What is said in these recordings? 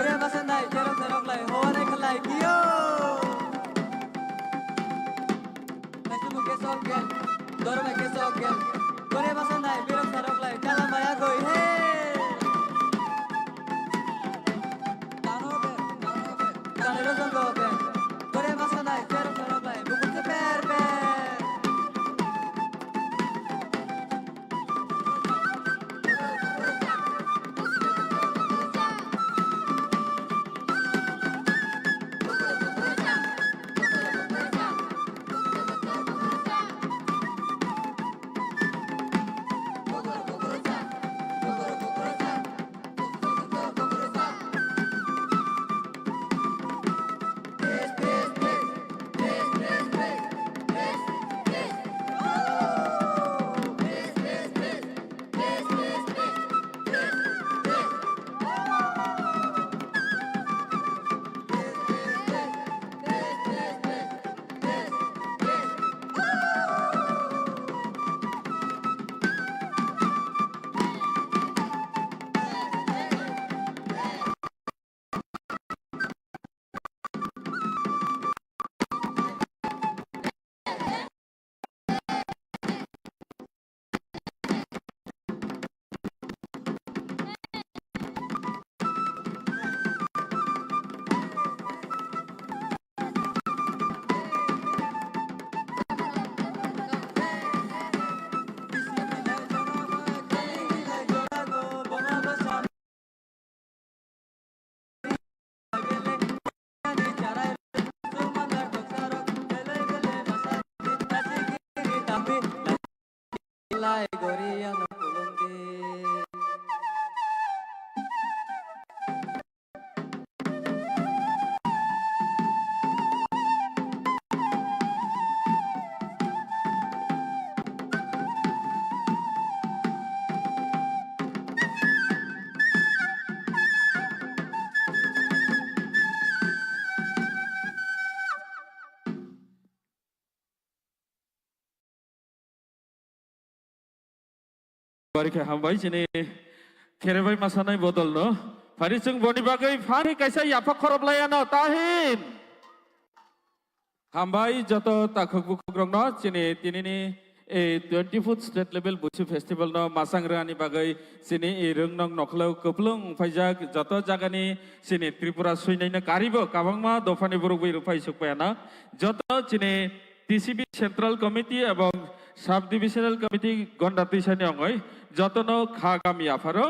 Korea Masandai, Jerok Serok Lai, Hawane Kalai, Kyo! Kasumu Kesok Gen, Dorme Kesok Gen, Korea Masandai, Jerok Serok Lai, Kalamaya Goi, hey! Tanero Zongo Ben, Korea Masandai, Jerok Serok Lai, Bukut Per Per! Lai Goria no Kulumdi. Barika hambai sini kerebai masanai bodol no. Farisung boni bagai fari kaisa yapak khorop layano tahin. Hambai joto takhuk bukuk rong no sini tinini 20 state level busu festival no masang rani bagai sini rung nong noklau keplung fajak joto jagani sini Tripura suinai na karibo kabangma dofani buruk bai rupai sukpayana joto sini TCB Central Committee এবং Sub Divisional Committee গন্ডাতি Sunny অঙ্গই যতন খাগামি আফারো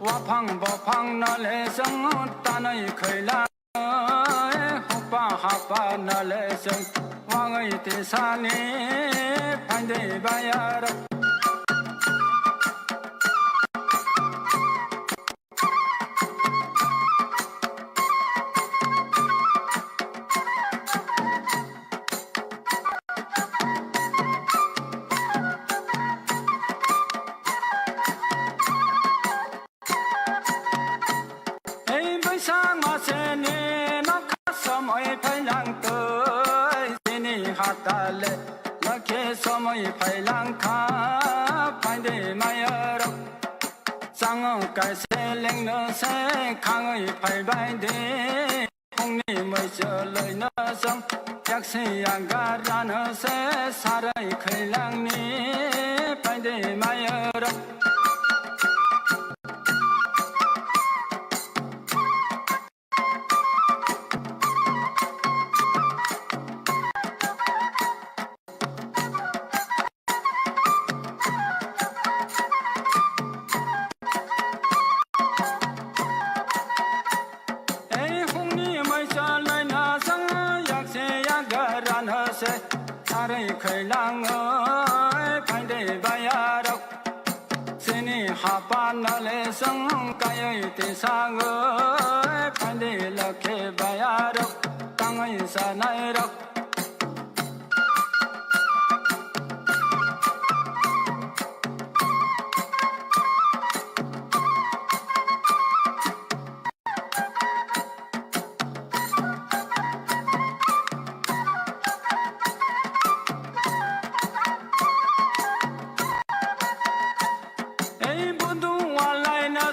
Wapang bopang na leseng tanai khayla hopa hapa na leseng wangai tisani pandai bayar Somoi phailang kha phande mayaro sang kai se leng no se khang oi phai bai de hong ni mai cho loi na sang yak se yang ga ra no se sa rai khailang ni phande mayaro khởi lang ơi phanh để bay à đốc xin sini hapa nale sang kaya ite sang ơi phải đi là khe baya rok tăng ấy sa nai rok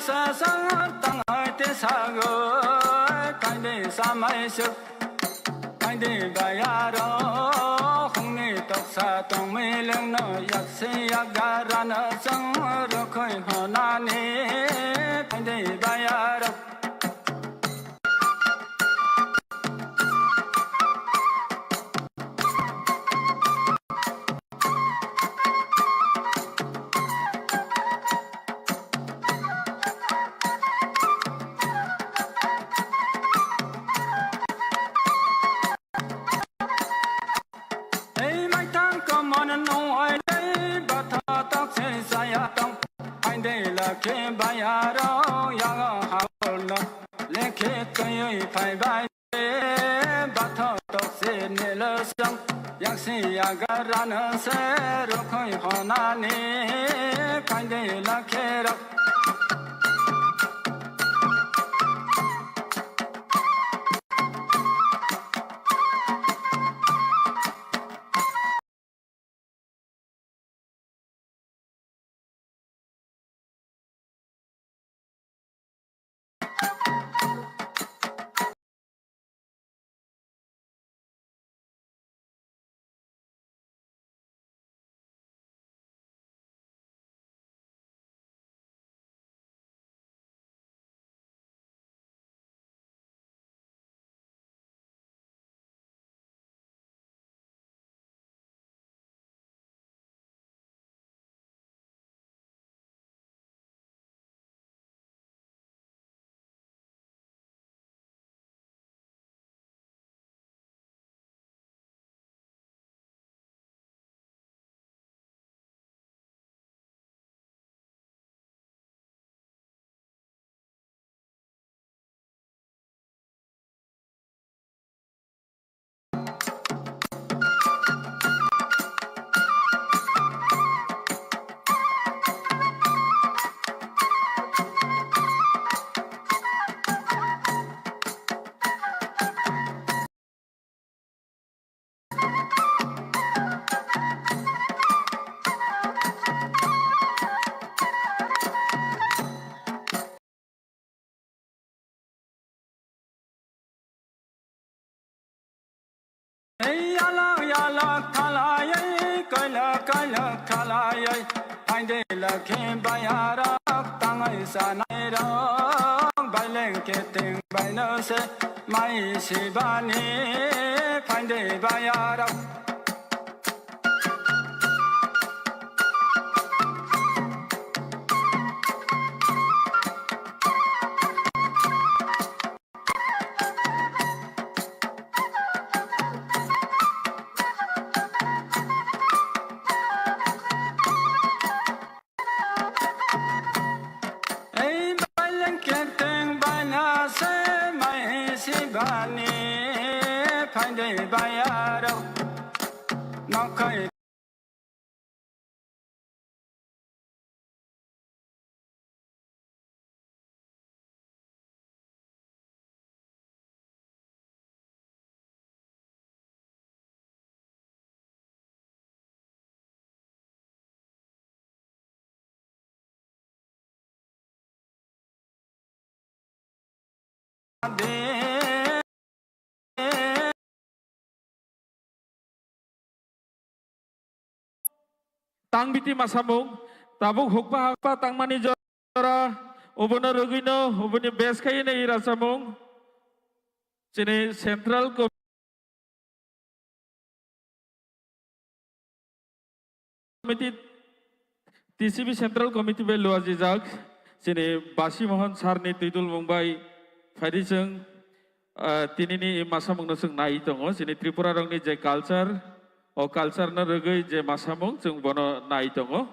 sa sang tăng hai te sa go kai de sa mai su kai de ba ya ro không ne tok sa tong me leng no yak se yak ga ra na sang ro khoi ho na ne kai de ba ya ro khe baya ro ya ha lo le khe kai phai bai ba tho tok se ne lo sang yak se ya ga ra na se ro khoi ho na ne kai de la khe ro ya la khala ye kai la khala ye ai de la khen ba ya ra tang ai sa nai ra bai len ke ting bai no se mai si ba ni phai de ba ya ra tang biti masamung tabuk hukpa hakpa tangmani jora obono rogino oboni bes khaine ira samung chini central committee TCB central committee be loaji jak chini basi mohan sarni tuidul mumbai faidisung tinini masamung no sung nai tongo chini tripura rongni je culture o culture na rogoi je masamung chung bono nai tongo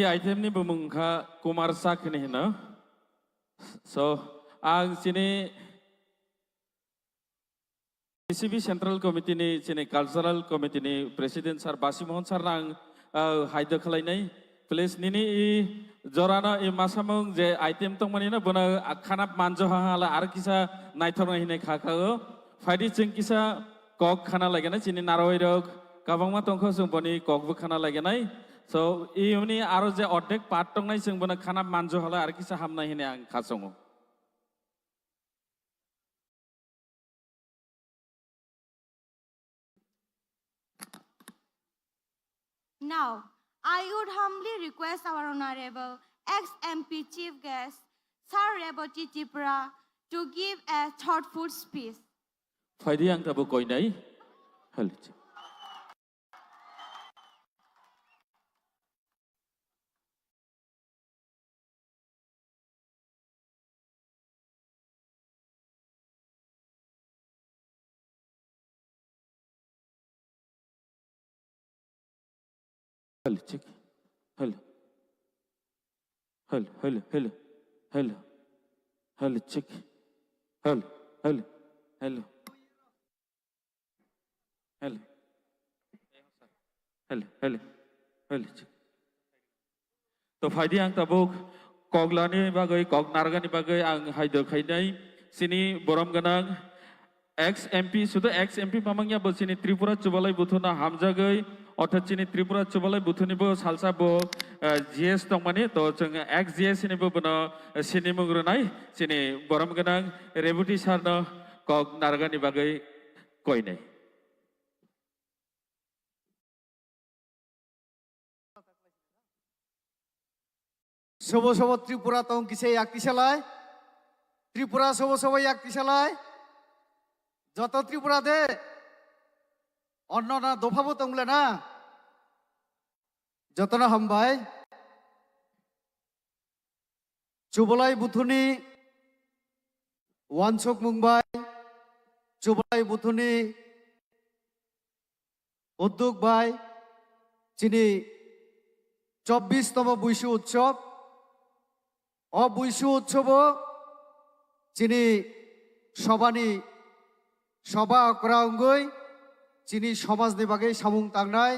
item ni bumungkha Kumar Sak ni hina. So ang sini PCB Central Committee ni sini Cultural Committee ni President Sir Basi Mohan Sir nang haida khalai nai. Please nini jorana i masamung je item tong mani na bona khanap manjo hala ar kisa naithor hine khaka faidi ching kisa kok khana lage na chini naroi rok kabangma tongkho sung boni kok bu khana lage nai. So iuni aro je ordek part tong nai sung bona khanap manjo hala ar kisa hamna hine ang khasongo. Now, I would humbly request our Honorable ex-MP Chief Guest, Sir Reboti Tripura, to give a thoughtful speech. Faidi ang tabu koi nai. Hal. Hello, check. Hello. Hello, hello, hello, hello. Hello, check. Hello, hello, hello. Hello. Hello, hello, hello, check. To faidi ang tabuk koglani bagai kog nargani bagai ang haido khainai sini borom ganang ex-MP sudah ex-MP pamangnya bo sini Tripura Chubalai buthuna hamjagai অর্থাৎ চিনি Tripura চুবালাই বুথনিবো সালসাবো GS দংমানি তো जों x GS নিবো বনো সিনি মুগ্রনাই চিনি বরম গনাং রেবুটি সারनो cock নারগাनि बागै কইনাই সব সব ত্রিপুরা তং কিসে একটিশালায় ত্রিপুরা সব সব একটিশালায় যত ত্রিপুরা দে অন্য না দফাবো তংলে না যতনা হামবাই চুবলাই বুথুনি ওয়ানসক মুম্বাই চুবলাই বুথুনি উদ্যোগ বাই চিনি 24তম বৈশু উৎসব অবৈশু উৎসব চিনি সবানি সভা করা অঙ্গই চিনি সমাজনি বাগै সামুং তাंनाय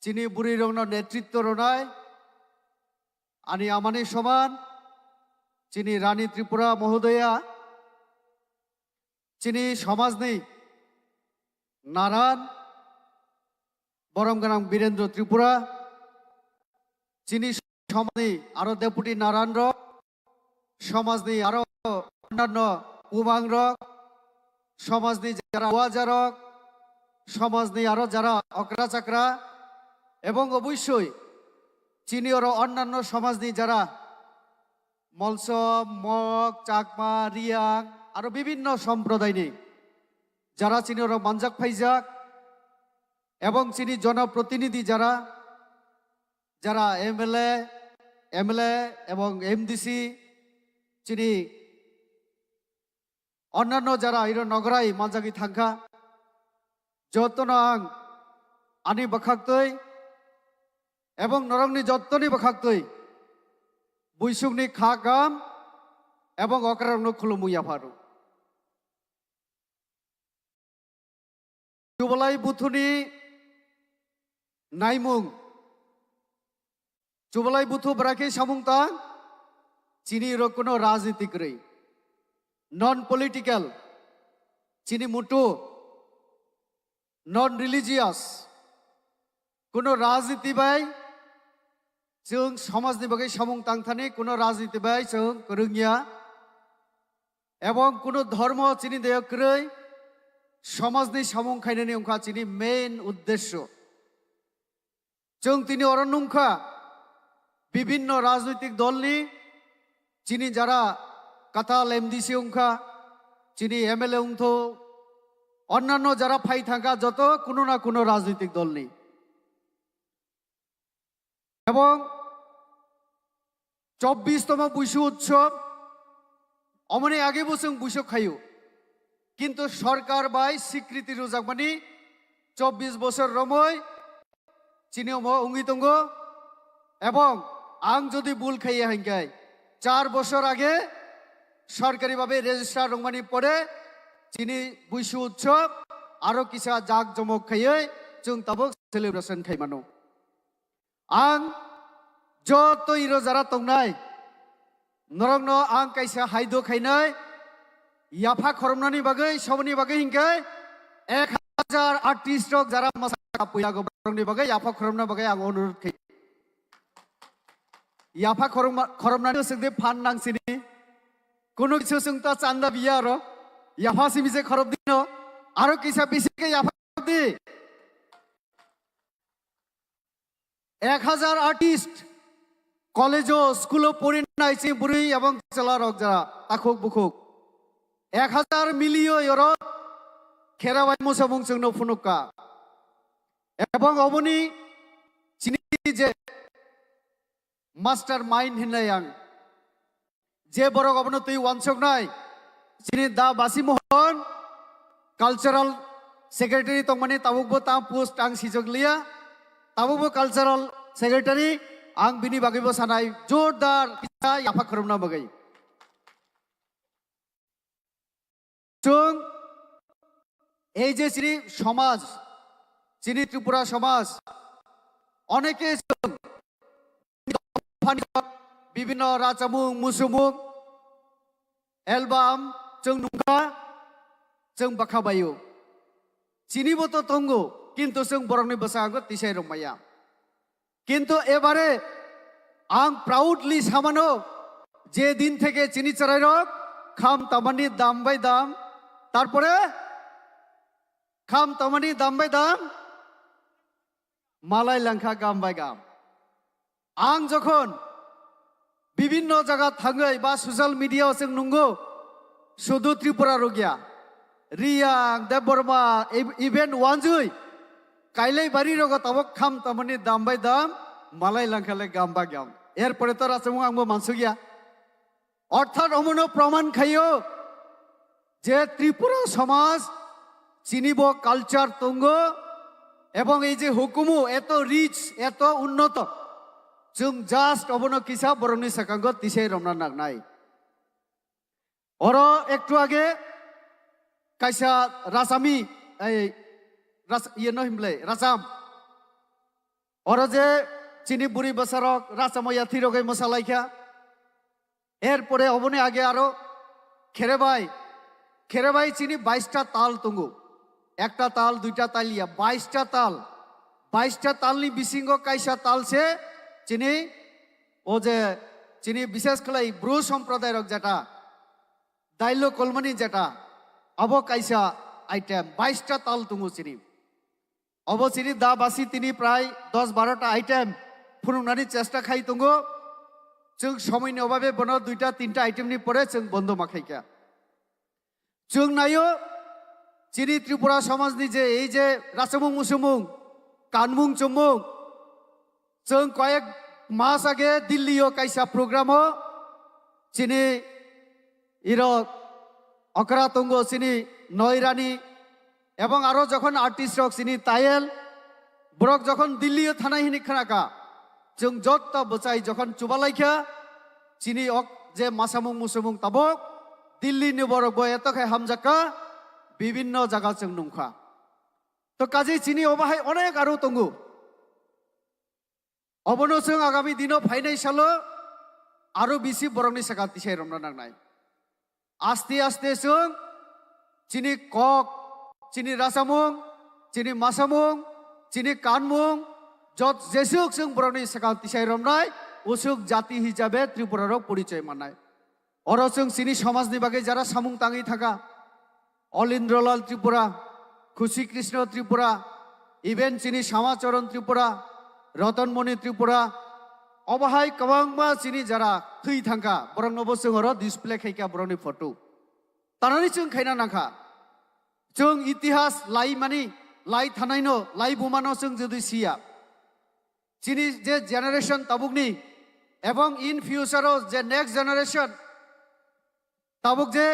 চিনি বুড়ি রংনা নেতৃত্ব রনায় আনি আমানি সমান চিনি রানী ত্রিপুরা মহোদয়া চিনি সমাজনি নারায়ণ বরমগানাং বীরেন্দ্র ত্রিপুরা চিনি সমাজনি আরো ডেপুটি নারায়ণ রক সমাজনি আরো অন্যান্য উমাং রক সমাজনি যারা ওয়াজারক সমাজনি আরো যারা অকরা চাকরা এবং অবশ্যই চিনি আরো অন্যান্য সমাজনি যারা মলস মগ চাকমা রিয়াং আরো বিভিন্ন সম্প্রদায়নি যারা চিনি আরো মানজাক ফাইজাক এবং চিনি জনপ্রতিনিধি যারা যারা এমএলএ এবং এমডিসি চিনি অন্যান্য যারা ইরো নগরাই মানজাগি থাকা যতনাং আনি বাখাকতৈ এবং নরংনি যত্তনি বাখাকতৈ বৈশুকনি খা গাম এবং অকরারংনো খুলুমুইয়া ফারু চুবলাই বুথুনি নাইমুং চুবলাই বুথু ব্রাকে সামুংতাং চিনি ইরো কোনো রাজনীতিক রই নন পলিটিক্যাল চিনি মুটু নন রিলিজিয়াস কোনো রাজনীতি বাই जों समाजनि बागै सामुं तांथानि कोनो राजनीति बाय जों रोंगिया एवं कोनो धर्म चिनि देयक्रै समाजनि सामुं खायनायनि अंखा चिनि मेन उद्देश्य जों तिनि अरनंखा विभिन्न राजनैतिक दलनि चिनि जारा काताल एमडिसि अंखा चिनि एमएलए उंथो अन्यान्य जारा फाइ थाका যত কোনো না কোনো রাজনৈতিক দলনি এবং 24তম বৈশু উৎসব অমনে আগে বসং বৈশু খাইও কিন্তু সরকার বাই স্বীকৃতি24 বছর রময় চিনিও উঙ্গিতঙ্গ এবং আং যদি ভুল খাইয়ে হাঙ্কাই 4 বছর আগে সরকারিভাবে রেজিস্ট্রার রংমানি পরে চিনি বুইসু উৎসব আরো কিসা জাক জমক খাইয়ে जों তাবো সেলিব্রেশন খাইমানো আং যত ইরো যারা তংনাই নরংনো আং কাইসা হাইদো খাইনাই ইয়াফা খরমনানি বাগै सबनि বাগै हिंकाय 1000 आर्टिस्ट रक যারা মাসা পয়লা গবরংনি বাগै ইয়াফা খরমনা বাগै आं অনুরোধ খাই ইয়াফা খরমনানি जोंदे फान नांसिनि কোনো কিছু जोंता চান্দা বিয়া আর ইয়াফা সিমিজে খরব দিনো আরো কিসা বেশিকে ইয়াফা দি 1000 আর্টিস্ট কলেজ স্কুল পড়ি নাইছি বুড়ি এবং চেলা রক যারা তাকুক বুকুক 1000 মিলিয় ইউরো খেরাবাই মোসামুং जोंनो फुनुका এবং অবনি চিনি যে মাস্টার মাইন্ড হিনাই আং যে বড় অবন তুই ওয়ানসক নাই চিনি দা বাসি মোহন কালচারাল সেক্রেটারি তংমানি তাবুকবো তা পোস্ট আং সিজগলিয়া তাবুকবो কালচারাল সেক্রেটারি आं बिनि बागैबो सानाय जोरदार किसा याफा खरमना बागै जों এই যে শ্রী সমাজ চিনি ত্রিপুরা সমাজ অনেকে বিভিন্ন রাজামুং মুসুমুং এলবাম जों नुंगा जों बाखाबायो চিনিবতো তঙ্গো কিন্তু जों বরংনি বসাগো তিসাই রমায়া কিন্তু এবারে আং প্রাউডলি সামানো যে দিন থেকে চিনি চড়াই রক খাম তামানি দাম বাই দাম তারপরে খাম তামানি দাম বাই দাম মালাই লাংখা গাম বাই গাম আং যখন বিভিন্ন জায়গা থাঙ্গৈ বা সোশ্যাল মিডিয়াও जों नुंगो শুধু ত্রিপুরা রগিয়া রিয়াং দেববর্মা ইভেন্ট ওয়ানজুই কাইলাই বাড়ি রগ তাবক খাম তামানি দাম বাই দাম মালাই লাংখালে গাম বা গাম এরপরে তো রাসমুং আংবো মানসু গিয়া অর্থাৎ অমনো প্রমাণ খাইও যে ত্রিপুরা সমাজ চিনিব কালচার তঙ্গ এবং এই যে হুকুমু এত রিচ এত উন্নত जों জাস্ট অবনো কিসা বরংনি সাকাঙ্গ তিসাই রমনা নাগনাই ওর একটু আগে কাইসা রাসামি এই ইয়ে নহিমলে রাসাম ওর যে চিনি বুড়ি বসারক রাসাময়া থিরগে মশালাইখা এরপরে অবনে আগে আরো খেরেবাই চিনি 22টা তাল তঙ্গু একটা তাল দুইটা তালিয়া 22টা তাল 22টা তালনি বিসিঙ্গ কাইসা তালছে চিনি ও যে চিনি বিশেষ করে ব্রু সম্প্রদায় রক যেটা দাইলো কলমানি যেটা অব কাইসা আইটেম 22টা তাল তঙ্গু চিনি অব চিনি দা বাসি তিনি প্রায় 10-12টা আইটেম ফুরুংনানি চেষ্টা খাই তঙ্গু जों সময়नि অভাবে বন 2-3টা আইটেমনি পরে जों বন্ধ মাখাইকা जों नायो চিনি ত্রিপুরা সমাজনি যে এই যে রাসমুং মুসুমুং কানমুং চুমুং जों কয়েক মাস আগে দিল্লিও কাইসা প্রোগ্রামও চিনি ইরক অকরা তঙ্গ চিনি নয়রানি এবং আরো যখন আর্টিস্ট রক চিনি তায়েল বরক যখন দিল্লিও থানায় হিনি খানাকা जों যত বচাই যখন চুবালাইখা চিনি অক যে মাসামুং মুসুমুং তাবক দিল্লি নিবরক বয় এতখাই হামজাকা বিভিন্ন জায়গা जों নুংখা তো কাজে চিনি অবাহাই অনেক আরো তঙ্গু অবনো जों আগামী দিনও ফাইনাই সালো আরো বেশি বরংনি সাকা তিসাই রমনা নাগনাই আস্তে আস্তে जों চিনি কক চিনি রাসামুং চিনি মাসামুং চিনি কানমুং যত যেসুক जों বরংনি সাকা তিসাই রমনাই ওসুক জাতি হিসাবে ত্রিপুরার পরিচয় মানায় অর जों চিনি সমাজনি বাগে যারা সামুং তাঙি থাকা অলিন্দ্রলাল ত্রিপুরা খুশি কৃষ্ণ ত্রিপুরা ইভেন চিনি শ্যামাচরণ ত্রিপুরা রতনমণি ত্রিপুরা অবাহাই কবাংবা চিনি যারা থৈ থাঙ্কা বরং নব जों অর ডিসপ্লে খাইকা বরংনি ফটো তানানি जों খাইনা নাখা जों ইতিহাস লাই মানি লাই থানাইনো লাই বুমানো जों যদি সিয়া চিনি যে জেনারেশন তাবুকনি এবং ইন ফিউচারও যে নেক্সট জেনারেশন তাবুক যে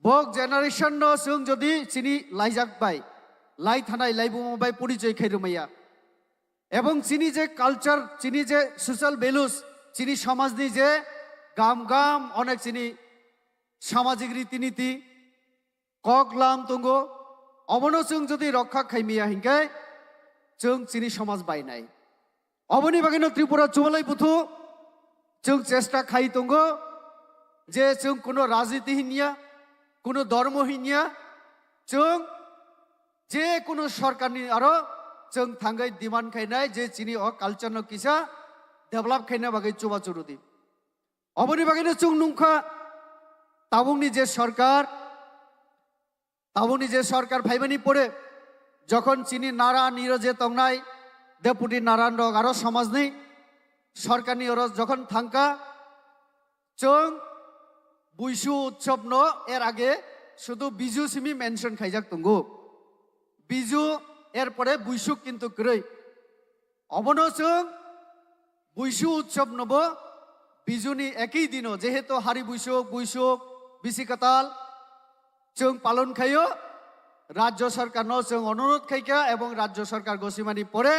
বক জেনারেশন जों যদি চিনি লাইজাক বাই লাই থানাই লাই বুমা বাই পরিচয় খাইরমাইয়া এবং চিনি যে কালচার চিনি যে সোশ্যাল ভ্যালুস চিনি সমাজনি যে গাম গাম অনেক চিনি সামাজিক রীতিনীতি কগলাম তঙ্গ অবনো जों যদি রক্ষা খাইমিয়া হিংকে जों চিনি সমাজ বাইনাই অবনি বাগিনো ত্রিপুরা চুবলাই বুথু जों চেষ্টা খাই তঙ্গ যে जों কোনো রাজনীতি হিনিয়া কোনো ধর্ম হিনিয়া जों যে কোনো সরকারনি আরো जों थांगै डिमान्ड खाइनाय जे चिनी अ कालचार न किसा डेभलप खाइना बागै चुबा चुरुदि अबनि बागैनो जों नुंखा ताबुंनि जे सरकार फाइबानि परे যখন চিনি নারা নিরজে তংনাই ডেপুটি নারায়ণ রগ আরো সমাজনি সরকারনি অর যখন থাঙ্কা जों বুইসু উৎসব ন এর আগে শুধু বিজু সিমি মেনশন খাইজাক তঙ্গু বিজু এরপরে বুইসুক কিন্তু গ্রই অবনো जों বুইসু উৎসব নব বিজুনি একই দিনও যেহেতু হারি বুইসুক বিসিকাতাল जों পালন খাইও রাজ্য সরকার ন जों অনুরোধ খাইকা এবং রাজ্য সরকার গসিমানি পরে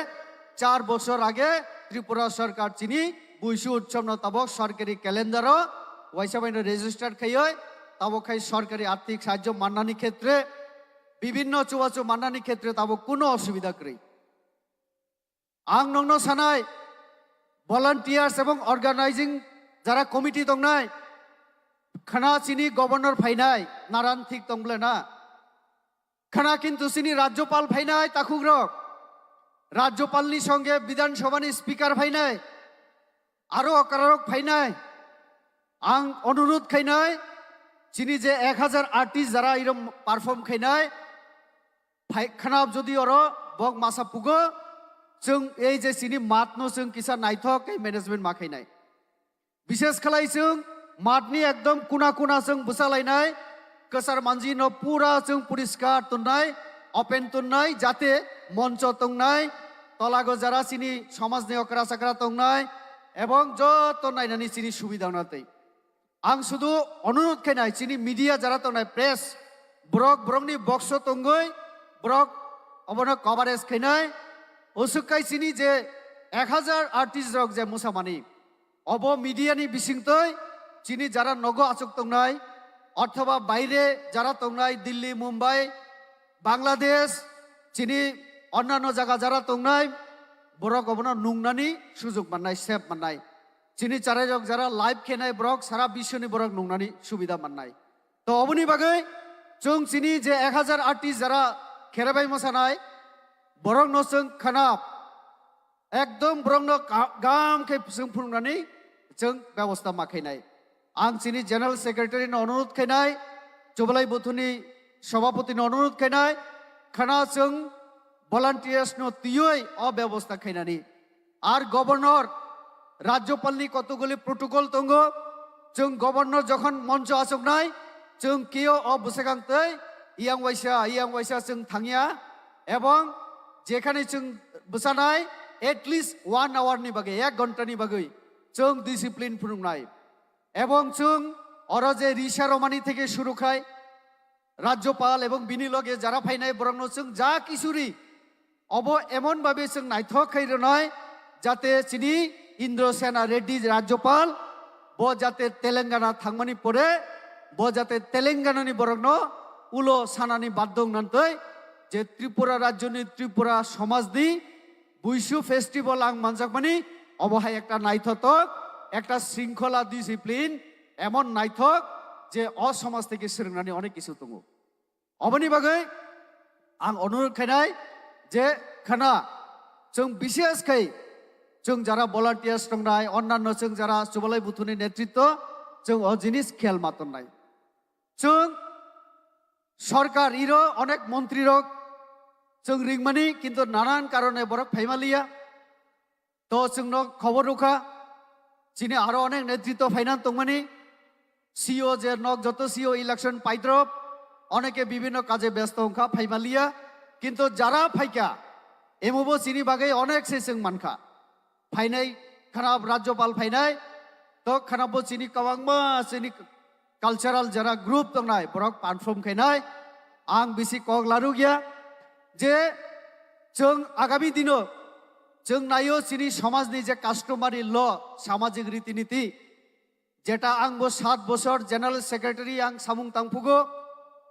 4 বছর আগে ত্রিপুরা সরকার চিনি বুইসু উৎসব ন তাবক সরকারি ক্যালেন্ডারও ওয়াইসাবাইনো রেজিস্টার খাইও তাবক খাই সরকারি আর্থিক সাহায্য মান্নানি ক্ষেত্রে বিভিন্ন চুয়াচু মান্নানি ক্ষেত্রে তাবো কোনো অসুবিধা করি আং নংনো সানাই ভলান্টিয়ার্স এবং অর্গানাইজিং যারা কমিটি দংনাই খানা চিনি গভর্নর ফাইনাই নারায়ণ ঠিক দংবলে না খানা কিন্তু চিনি রাজ্যপাল ফাইনাই তাকুগ্রক রাজ্যপালনি সঙ্গে বিধানসভানি স্পিকার ফাইনাই আরো অকারক ফাইনাই আং অনুরোধ খাইনাই চিনি যে 1000 আর্টিস্ট যারা এরম পারফর্ম খাইনাই খানাব যদি অর বক মাসা পুগো जों এই যে চিনি মাতনো जों কিসা নাইথক এই ম্যানেজমেন্ট মাখাইনাই বিশেষ খালাই जों মাতনি একদম কুনা কুনা जों বুসালাইনাই কসার মানজি ন পুরা जों পরিষ্কার তুননাই ওপেন তুননাই যাতে মঞ্চ তংনাই তলাগো যারা চিনি সমাজ নিয়করা সাকরা তংনাই এবং যত নাইনানি চিনি সুবিধা নাতেই আং শুধু অনুরোধ খাইনাই চিনি মিডিয়া যারা তংনাই প্রেস ব্রংনি বক্স তঙ্গই ব্রক অবন কভারেজ খাইনাই ওসুকাই চিনি যে 1000 আর্টিস্ট রক যে মুসামানি অব মিডিয়ানি বিসিংতই চিনি যারা নগ আচক তংনাই অথবা বাইরে যারা তংনাই দিল্লি মুম্বাই বাংলাদেশ চিনি অন্যান্য জায়গা যারা তংনাই বরক অবন নুংনানি সুযোগ মাননাই সেফ মাননাই চিনি চারে রক যারা লাইভ খেনাই ব্রক সারা বিশ্বনি বরক নুংনানি সুবিধা মাননাই তো অবনি বাগৈ जों চিনি যে 1000 আর্টিস্ট যারা খেরাবাই মোসানাই বরং নসং খানাপ একদম বরং গাম खे जों फुंनानै जों ব্যবস্থা মাখাইনাই आं চিনি জেনারেল সেক্রেটারিनि অনুরোধ খাইনাই চবলাই বুথুনি সভাপতিनि অনুরোধ খাইনাই খানা जों ভলান্টিয়ার্স ন তিয়ই অব্যবস্থা খাইনানি আর গভর্নর রাজ্যপালনি কতগুলি প্রটোকল তঙ্গ जों গভর্নর যখন মঞ্চ আসকনাই जों কেও অবসেগাংতৈ ইয়াং ওয়াইসা जों थांगिया এবং যেখানে जों বসানাই এটলিস্ট 1 আওয়ারনি বাগে 1 ঘন্টানি বাগে जों ডিসিপ্লিন ফুরুংনাই এবং जों অরজে রিশা রমানি থেকে শুরু খাই রাজ্যপাল এবং বিনিলগে যারা ফাইনাই বরং जों যা কিশোরী অব এমন ভাবে जों নাইথক খাইর নয় যাতে চিনি ইন্দ্রসেনা রেড্ডি রাজ্যপাল ব যাতে তেলেঙ্গানা থাংমানি পরে ব যাতে তেলেঙ্গানানি বরং উলো সানানি বাদ্যং নান্তই যে ত্রিপুরা রাজ্যনি ত্রিপুরা সমাজনি বুইসু ফেস্টিভ্যাল আং মানজাকমানি অবহাই একটা নাইথক একটা শৃঙ্খলা ডিসিপ্লিন এমন নাইথক যে অসমাজ থেকে সিরংনানি অনেক কিছু দङ অবনি বাগৈ আং অনুরোধ খাইনাই যে খানা जों বিশেষ খাই जों যারা ভলান্টিয়ার্স দংনাই অন্যান্য जों যারা চুবালাই বুথুনি নেতৃত্ব जों অ জিনিস খেয়াল মাতন নাই जों সরকার ইরো অনেক মন্ত্রী রক जों রিংমানি কিন্তু নানান কারণে বরক ফাইমালিয়া তো जोंनो খবর রুখা চিনি আরো অনেক নেতৃত্ব ফাইনান তংমানি সিও যে নক যত সিও ইলেকশন পাইদ্রব অনেকে বিভিন্ন কাজে ব্যস্ত অংখা ফাইমালিয়া কিন্তু যারা ফাইকা এমবো চিনি বাগে অনেক সে जों মানখা ফাইনাই খানাব রাজ্যপাল ফাইনাই তো খানাবো চিনি কবাংমা চিনি কালচারাল যারা গ্রুপ দংনাই বরক পারফর্ম খাইনাই आं बिसि कग लारु गया जे जों आगामी दिनो जों नायो चिनी समाजनि जे कास्टमारि ल सामाजिक रीतिनीति जेटा आंबो 7 बोसोर जेनारेल सेक्रेटारि आं सामुं तांफुगो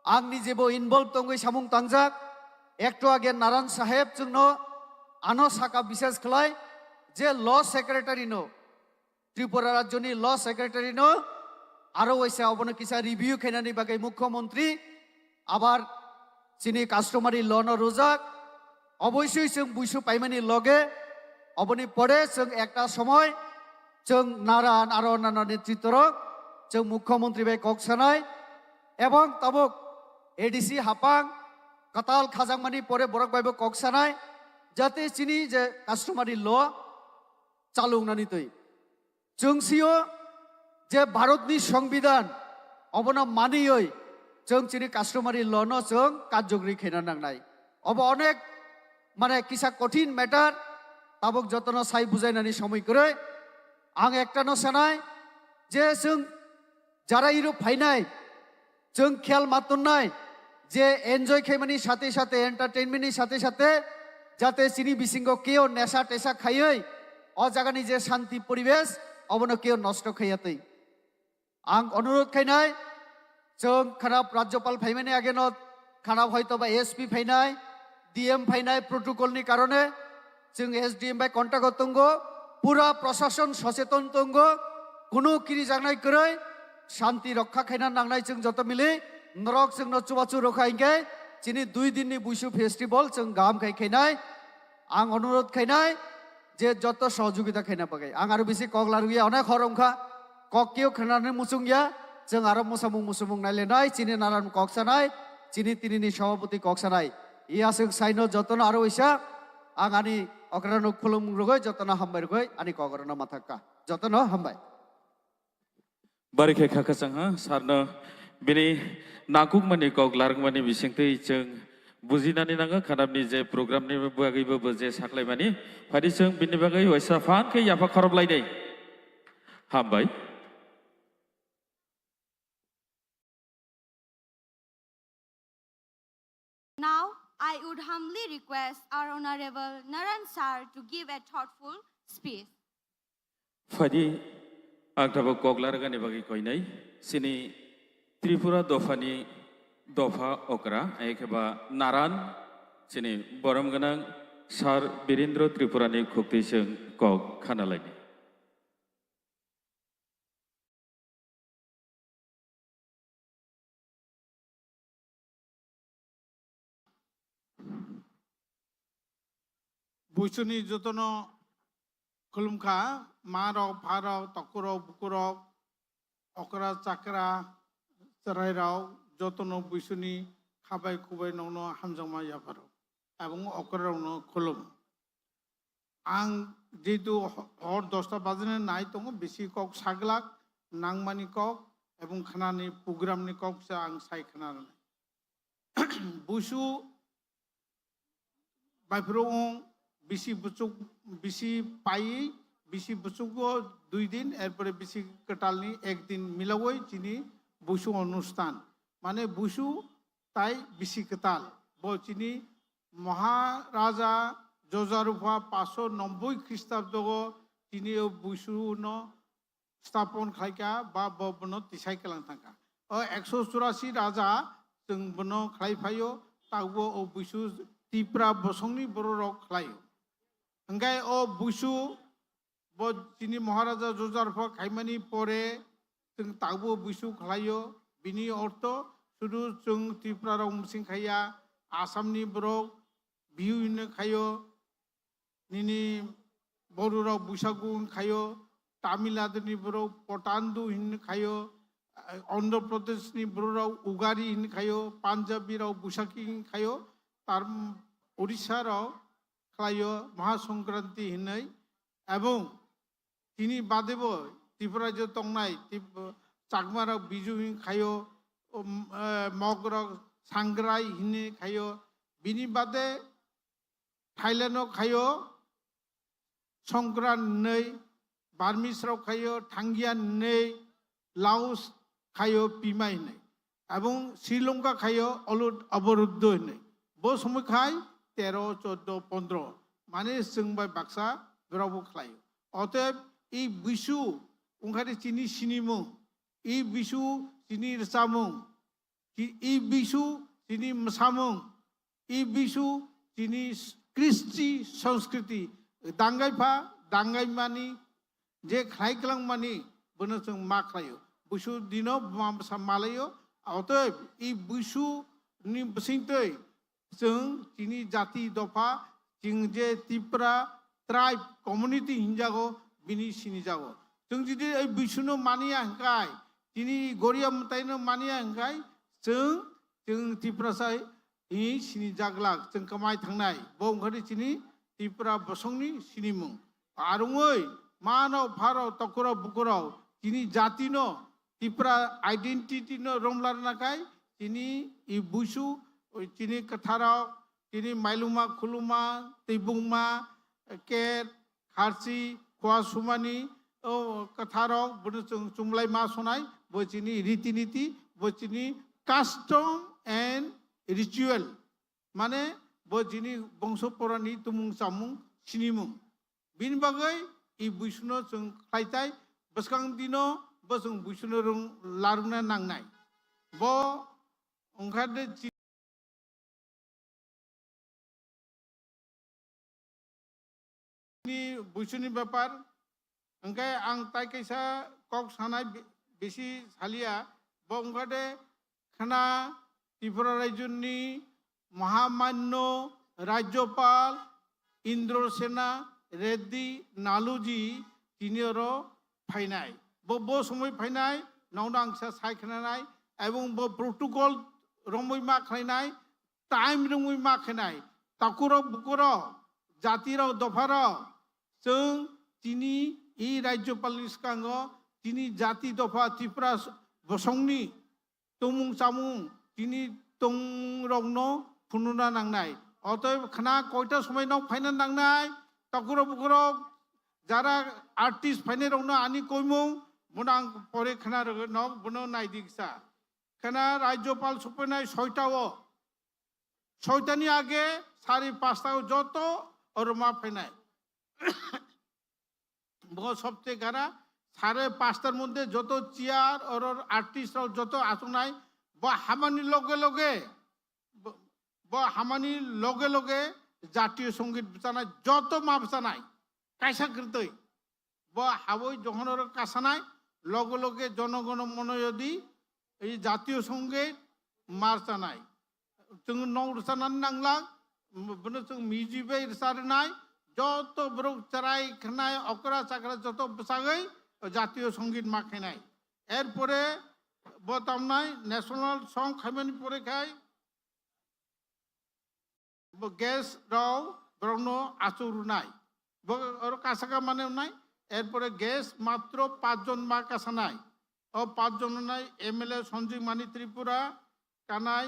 आंनि जेबो इनभल्व दंगै सामुं तांजाक एकटो आगे नारायण साहेब जोंनो आनो साका विशेष खलाय जे ल सेक्रेटारि नो त्रिपुरा राज्यनि ल सेक्रेटारि नो आरो वैसे अबनो किसा रिव्यू खेनानि बागै मुख्यमंत्री आबार चिनी कास्टमारि ल नो रोजाक अवश्य जों बुइसु पाइमानि लगे अबनि परे जों एकटा समय जों नारायण आरो अन्यान्य नेतृत्वर जों मुख्यमंत्री बाय कक्सानाय एवं तबक एडीसी हापां कताल खाजांमानि परे बरक बायबो कक्सानाय जाते चिनी जे कास्टमारि ल चालुंनानि तै जों सियो जे भारतनि संविधान अबनो मानियै जों चिनी कास्टमारि ल न जों काजगरि खेना नांनाय अब अनेक माने किसा कठिन मैटर ताबक जतन साइ बुझाइनानि समय करे आं एकटानो सानाय जे जों जारा इरो फाइनाय जों खेल मातुननाय जे एनजय खेमानि साथे साथे एंटारटेनमेंटनि साथे साथे जाते चिनी बिसिंगो केओ नेशा टेसा खायै अ जागानि जे शांति परिवेश अबनो केओ नष्ट खैयातै आं अनुरोध खायनाय जों खराब राज्यपाल फाइमानि आगेनो खराब हयतोबा एसपी फाइनाय डीएम फाइनाय प्रोटोकलनि कारणे जों एसडीएम बाय कन्टाक्ट तंगो पूरा प्रशासन सचेतन तंगो कुनु किरि जानाय करे शांति रक्षा खायना नांनाय जों जत मिले नरक जोंनो चुबाचु रखाइगे चिनी 2 दिननि बुइसु फेस्टिवल जों गाहाम खायनाय आं अनुरोध खायनाय जे जत सहयोगिता खायना बागै आं आरो बेसि कगलारुया अनेक हरमखा ककियो खानानै मुसुंगिया जों आरो मुसामुं नायलेनाय चिनी नारायण कक्सानाय चिनी तिनिनि सभापति कक्सानाय इया जों साइनो जतन आरो इसा आं आनि अकरानो खुलुमरुगै जतन हामबायरुगै आनि कगरना माथाका जतन हामबाय बारिखे खाखासांहा सारनो बिनि नाकुक मानि कगलार मानि बिसिंतै जों बुजिनानै नाङो खानाबनि जे प्रग्रामनि बागैबो जे साख्लायमानि फादि जों बिनि बागै वैसा फानखै याफा खरबलायदै हामबाय Now, I would humbly request our Honorable Naran Sir to give a thoughtful speech. फादि आं थाबो कगलार गानि बागै कइनाय सिनि त्रिपुरा दफानि दफा अकरा एखेबा नारायण सिनि बरम गोनां सार वीरेंद्र त्रिपुरानि खुक्तिजों कग खानालायनि बुसुनि जतन खुलुमखा माराव फाराव तकुराव बुकुराव अकरा चाकरा चराइराव जतन बुसुनि खाबाय खुबाय नौनो हामजामा याफाराव एवं अकरावनो खुलुम आं जेतु हर 10टा बाजने नाय दङ बेसि कक सागलाक नांमानि कक एवं खानानि प्रग्रामनि कक से आं सायखनानै बुसु बायफ्रो बिसि बुचुक बिसि पाई बिसि बुचुको 2 दिन एरपरे बिसि कटालनी 1 दिन मिलावै चिनी बुसु अनुष्ठान माने बुसु ताई बिसि कटाल बो चिनी महाराजा जोजारुफा 590 ख्रीष्टाब्द चिनी बुसु न स्थापन खायका बा बनो तिसाय कलां थांका 184 राजा जों बनो खायफायो तागबो ओ बुसु तिप्रा बसंनि बर' राव खालायो अंगाय ओ बुसु बो चिनी महाराजा जोजारफा खायमानि परे जों तागबो बुसु खालायो बिनि अर्थ सुदु जों त्रिपुरा राव मुसिं खाया आसामनि बर' बिहु हिनो खायो निनि बर' राव बैसागु खायो तामिलनाडुनि बर' पटान्दु हिनो खायो अन्ध्र प्रदेशनि बर' राव उगारि हिनो खायो पान्जाबि राव बैसाखि खायो तार ओडिशा राव खायो महासंक्रांति हिनै एवं तिनी बादेबो त्रिपुरा जो तंनाय चाकमा राव बिजु हिन खायो मग राव सांग्राय हिने खायो बिनि बादे थाईलैंड खायो संक्रांत नै बार्मिस राव खायो थांगिया नै लाओस खायो पिमा हिनै एवं श्रीलंका खायो अवरुद्ध हिनै बो समय खाय 13, 14, 15 মানে जोंबाय बाक्सा बेरावबो खालायो अतएब এই বিশু ओंखायनो চিনি सिनिमुं এই বিশু চিনি রসাमुं এই বিশু চিনি मोसामुं এই বিশু চিনি কৃষ্টি সংস্কৃতি दांगायफा दांगायमानि जे खालायग्लांमानि बोनो जों मा खालायो बैसु दिनाव मालायो अतएब এই बैसुनि बसिंतै जों चिनि जाति दफा जों जे त्रिपुरा ट्राइब कम्युनिटी हिंजागो बिनि सिनि जागो जों जुदि এই बैसुनो मानिया हंखाय चिनि गरिया मतायनो मानिया हंखाय जों त्रिपुरासाय इ सिनि जागलाक जों कमाय थांनाय बो ओंखायनो चिनि त्रिपुरा बसंनि सिनिमुं आरुङै मानाव फाराव तकराव बुकराव चिनि जातिनो त्रिपुरा आइडेंटिटीनो रोमलारनाखाय चिनि इ बैसु चिनि कथाराव चिनि माइलुमा खुलुमा तैबुंमा केर खारसी खुवासुमानि कथाराव बोनो जों चुमलाय मा सनाय बो चिनि रीति नीति बो चिनि कास्टम एंड रिचुअल माने बो चिनि बंशपरानि तुमुं सामुं सिनिमुं बिनि बागै इ बैसुनो जों खायथाय बसखां दिनो बो जों बैसुनो लारुंना नांनाय बो ओंखारदो बैसुनि ব্যাপার ओंखाय आं ताय कैसा कक सानाय बेसि सालिया बो ओंखारदे खाना त्रिपुरा रायजोनि महामान्य राज्यपाल इंद्रसेना रेड्डी नालुजी तिनिरो फाइनाय बो समय फाइनाय नावना आंसा सायखनाय एवं बो प्रोटोकॉल रमै मा खायनाय टाइम रमै मा खायनाय ताकुरो बुकुरो जातिराव दफाराव जों तिनि इ राज्यपालनि सिगाङाव तिनि जाति दफा त्रिपुरा बसंनि तमुं सामुं तिनि तंरंनो फुनुना नांनाय अतएब खाना कयटा समय नाव फाइना नांनाय तकुरो बुकुरो যারা आर्टिस्ट फाइने रंनो आनी कइमुं बुना परे खाना रग न बुनो नायदिगसा खाना राज्यपाल सफैनाय 6टानि आगे 5:30 যত ओरमा फाइनाय बहुत सबसे गारा 5:30 মধ্যে যত চেয়ার और आर्टिस्ट যত আসনায় বা হামানি লগে লগে বা হামানি লগে লগে জাতীয় সঙ্গীত বসানায় যত মা বসানায় কাইসা করতে বা হাবই যখন ওর কাসানায় লগে লগে জনগণ মনোযোগী এই জাতীয় সঙ্গীত মারসানায় जों नौ रसानानै नांला बनो जों मिजिबे रसारनाय যত ব্রক চরাই খানায় অকরা চাকরা যত বসাগৈ জাতীয় সঙ্গীত মাখাইনায় এরপরে বতামনায় ন্যাশনাল সং খাইমানি পরে খাই গ্যাস রাও ব্রহ্ম আচরুনাই ওর কাছাকা মানে নাই এরপরে গ্যাস মাত্র 5 জন মা কাছানায় ও 5 জন নাই এমএলএ সঞ্জীব মানি ত্রিপুরা কানাই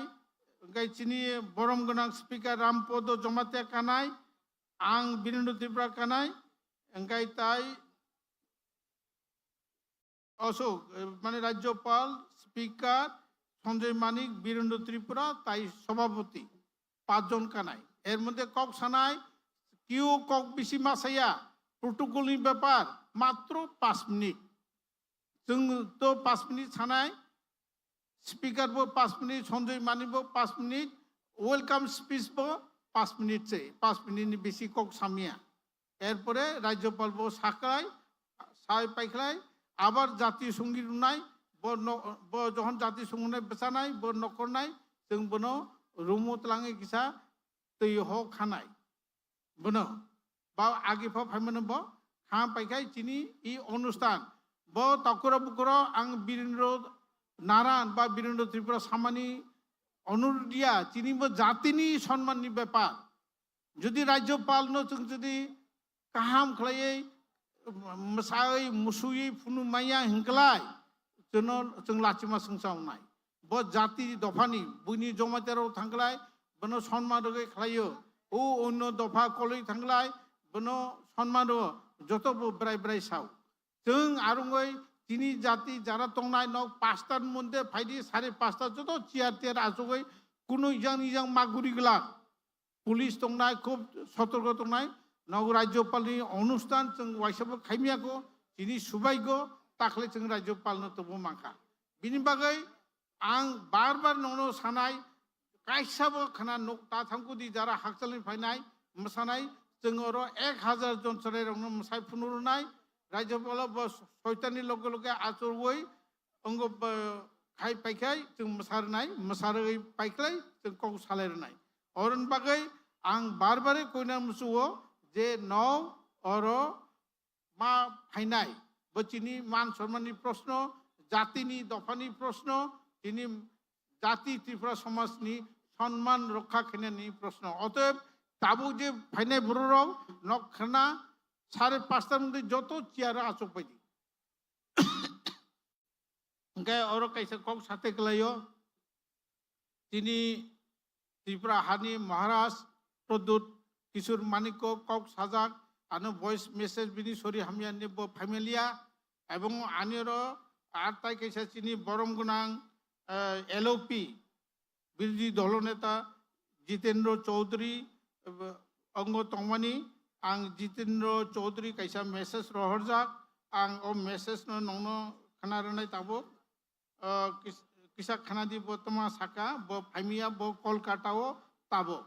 गायचिनी बरम गोनां स्पीकर रामपद जमाते कानाय आं बिरेन्द्र त्रिपुरा कानाय ओंखाय ताय अशोक माने राज्यपाल स्पीकर संजय मानिक बिरेन्द्र त्रिपुरा ताई सभापति 5 जन कानाय एर मध्य कक सानाय किउ कक बिसि मासाया प्रोटोकलनि ব্যাপার मात्र 5 मिनिट जों तो 5 मिनिट सानाय स्पीकर बो 5 मिनिट संजय मानी बो 5 मिनिट वेलकाम स्पीच बो 5 मिनिट से 5 मिनिट नि बेसि कक सामिया एरपरे राज्यपाल बो साकाय साय पाइखलाय आबार जातीय संगीत रुनाय बो जहन जातीय संगीत बेसानाय बो नखरनाय जों बनो रुमत लाङै किसा तै हो खानाय बनो बा आगिफा फाइमनो बो खा पाइखाय चिनि इ अनुष्ठान बो तकुरा बुकुरा आं बिरेन्द्र नारायण बा बिरेन्द्र त्रिपुरा सामानी अनुरोधिया चिनिबो जातिनि सम्माननि ব্যাপার যদি राज्यपाल नो जों जुदि काहाम खलायै मसायै मुसुयै फुनुमाया हिंकलाय जों लाचिमा संसावनाय बो जाति दफानि बुनि जमातेराव थांगलाय बनो सम्मान रगै खलायो ओ अन्य दफा कलै थांगलाय बनो सम्मान जत ब्राय ब्राय साव जों आरुङै তিনি জাতি যারা তংনায় ন 5টার মধ্যে ফাইদি 5:30 যত চেয়ার তিয়ার আসুগৈ কোনো ইজাং ইজাং মাগুরি গলা পুলিশ তংনায় খুব সতর্ক তংনায় नग राज्यपालनि अनुष्ठान जों वाइसाबो खायमियाखौ दिनै सुबायगौ दाख्लै जों राज्यपालनो तबो माखा बिनि बागै आं बार बार नोंनो सानाय गाइसाबो खाना दा थांखुदि जारा हाकसालनि फायनाय मोसानाय जोङो 1000 जन सरायरावनो मोसाय फुनुरनाय राज्यपाल सयतानि लगे लगे आचरवै अंग खाय पाइखाय जों मोसारनाय मोसारै पाइख्लाय जों कौ सालायनाय अरन बागै आं बार बारे कोइना मुसुओ जे नौ और मा फाइनाय बचिनी मान सम्माननि प्रश्न जातिनि दफानि प्रश्न दिनै जाति त्रिपुरा समाजनि सम्मान रक्षा खालामनायनि प्रश्न अतएव दाबो जे फाइनाय बर'राव नखना 5:30 मध्य जत चियार आचक बायदि ओंखाय और कैसे कक साथे गलायो दिनै त्रिपुरा हानि महाराज प्रदुत किशोर मानिक कक साजाक आनो भॉइस मेसेज बिनि सरि हामियानि फैमिलिया एवं आनिर आरताय कैसे चिनी बरम गुनां एलओपी बिरजी दल नेता जितेंद्र चौधरी अंग तंगमानी आं जितेंद्र चौधरी कैसा मेसेज रहरजाक आं ओ मेसेज नंनो खानारनाय ताबो किसा खानादि बतमा साका ब फाइमिया ब कोलकाताओ ताबो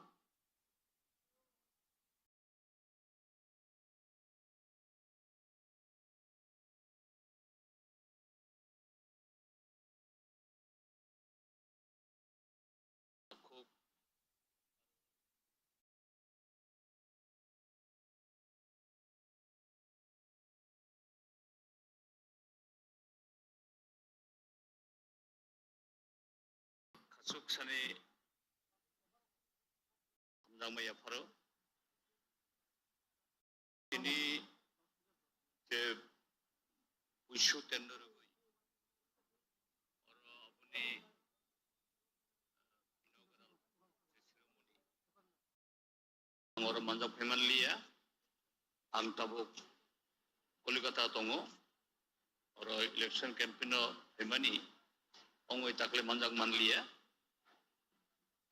सुखसाने हमदांबाय आफारो दिनै जे उइसु टेन्डर गई और अपनी और मंजा फेमन लिया आं तबो कलकाता दंगो और इलेक्शन कैंपेनो फेमानी अंगै ताकले मंजाक मान लिया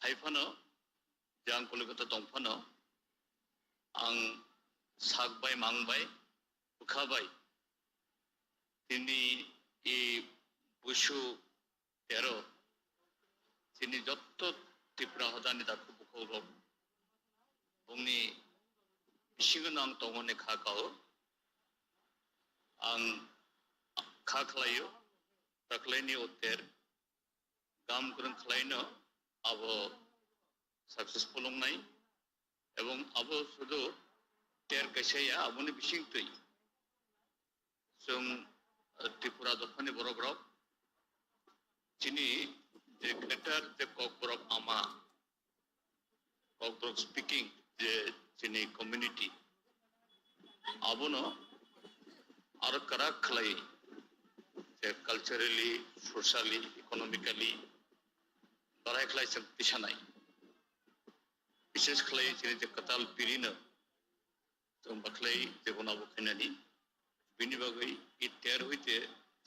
हाइफानो जां कलकाता दंफानो आं सागबाय मांबाय उखाबाय दिनै इ बुसु तेरो दिनै जत्त त्रिपुरा हदानि दाखु बुखौ बुंनि बिसिगोनां दंगने खाखाओ आं खाख्लायो ताकलायनि उतेर गाम ग्रं खलायनो अब सक्सेसफुल होंनाय एवं अब सुदु तेर कैसेया अबने बिसिंग तै जों त्रिपुरा दफानि बर'ग्राव चिनी जे ग्रेटर जे ककबरक आमा ककबरक स्पीकिंग जे चिनी कम्युनिटी अबनो आरो कराक खलाई जे कल्चरली सोशली इकोनॉमिकली बाराय खलाई जों पिसानाय विशेष खलाई चिनी जे कताल पिरिनो जों बखलाई जे बनाबो खैनानि बिनि बागै इतेर होइते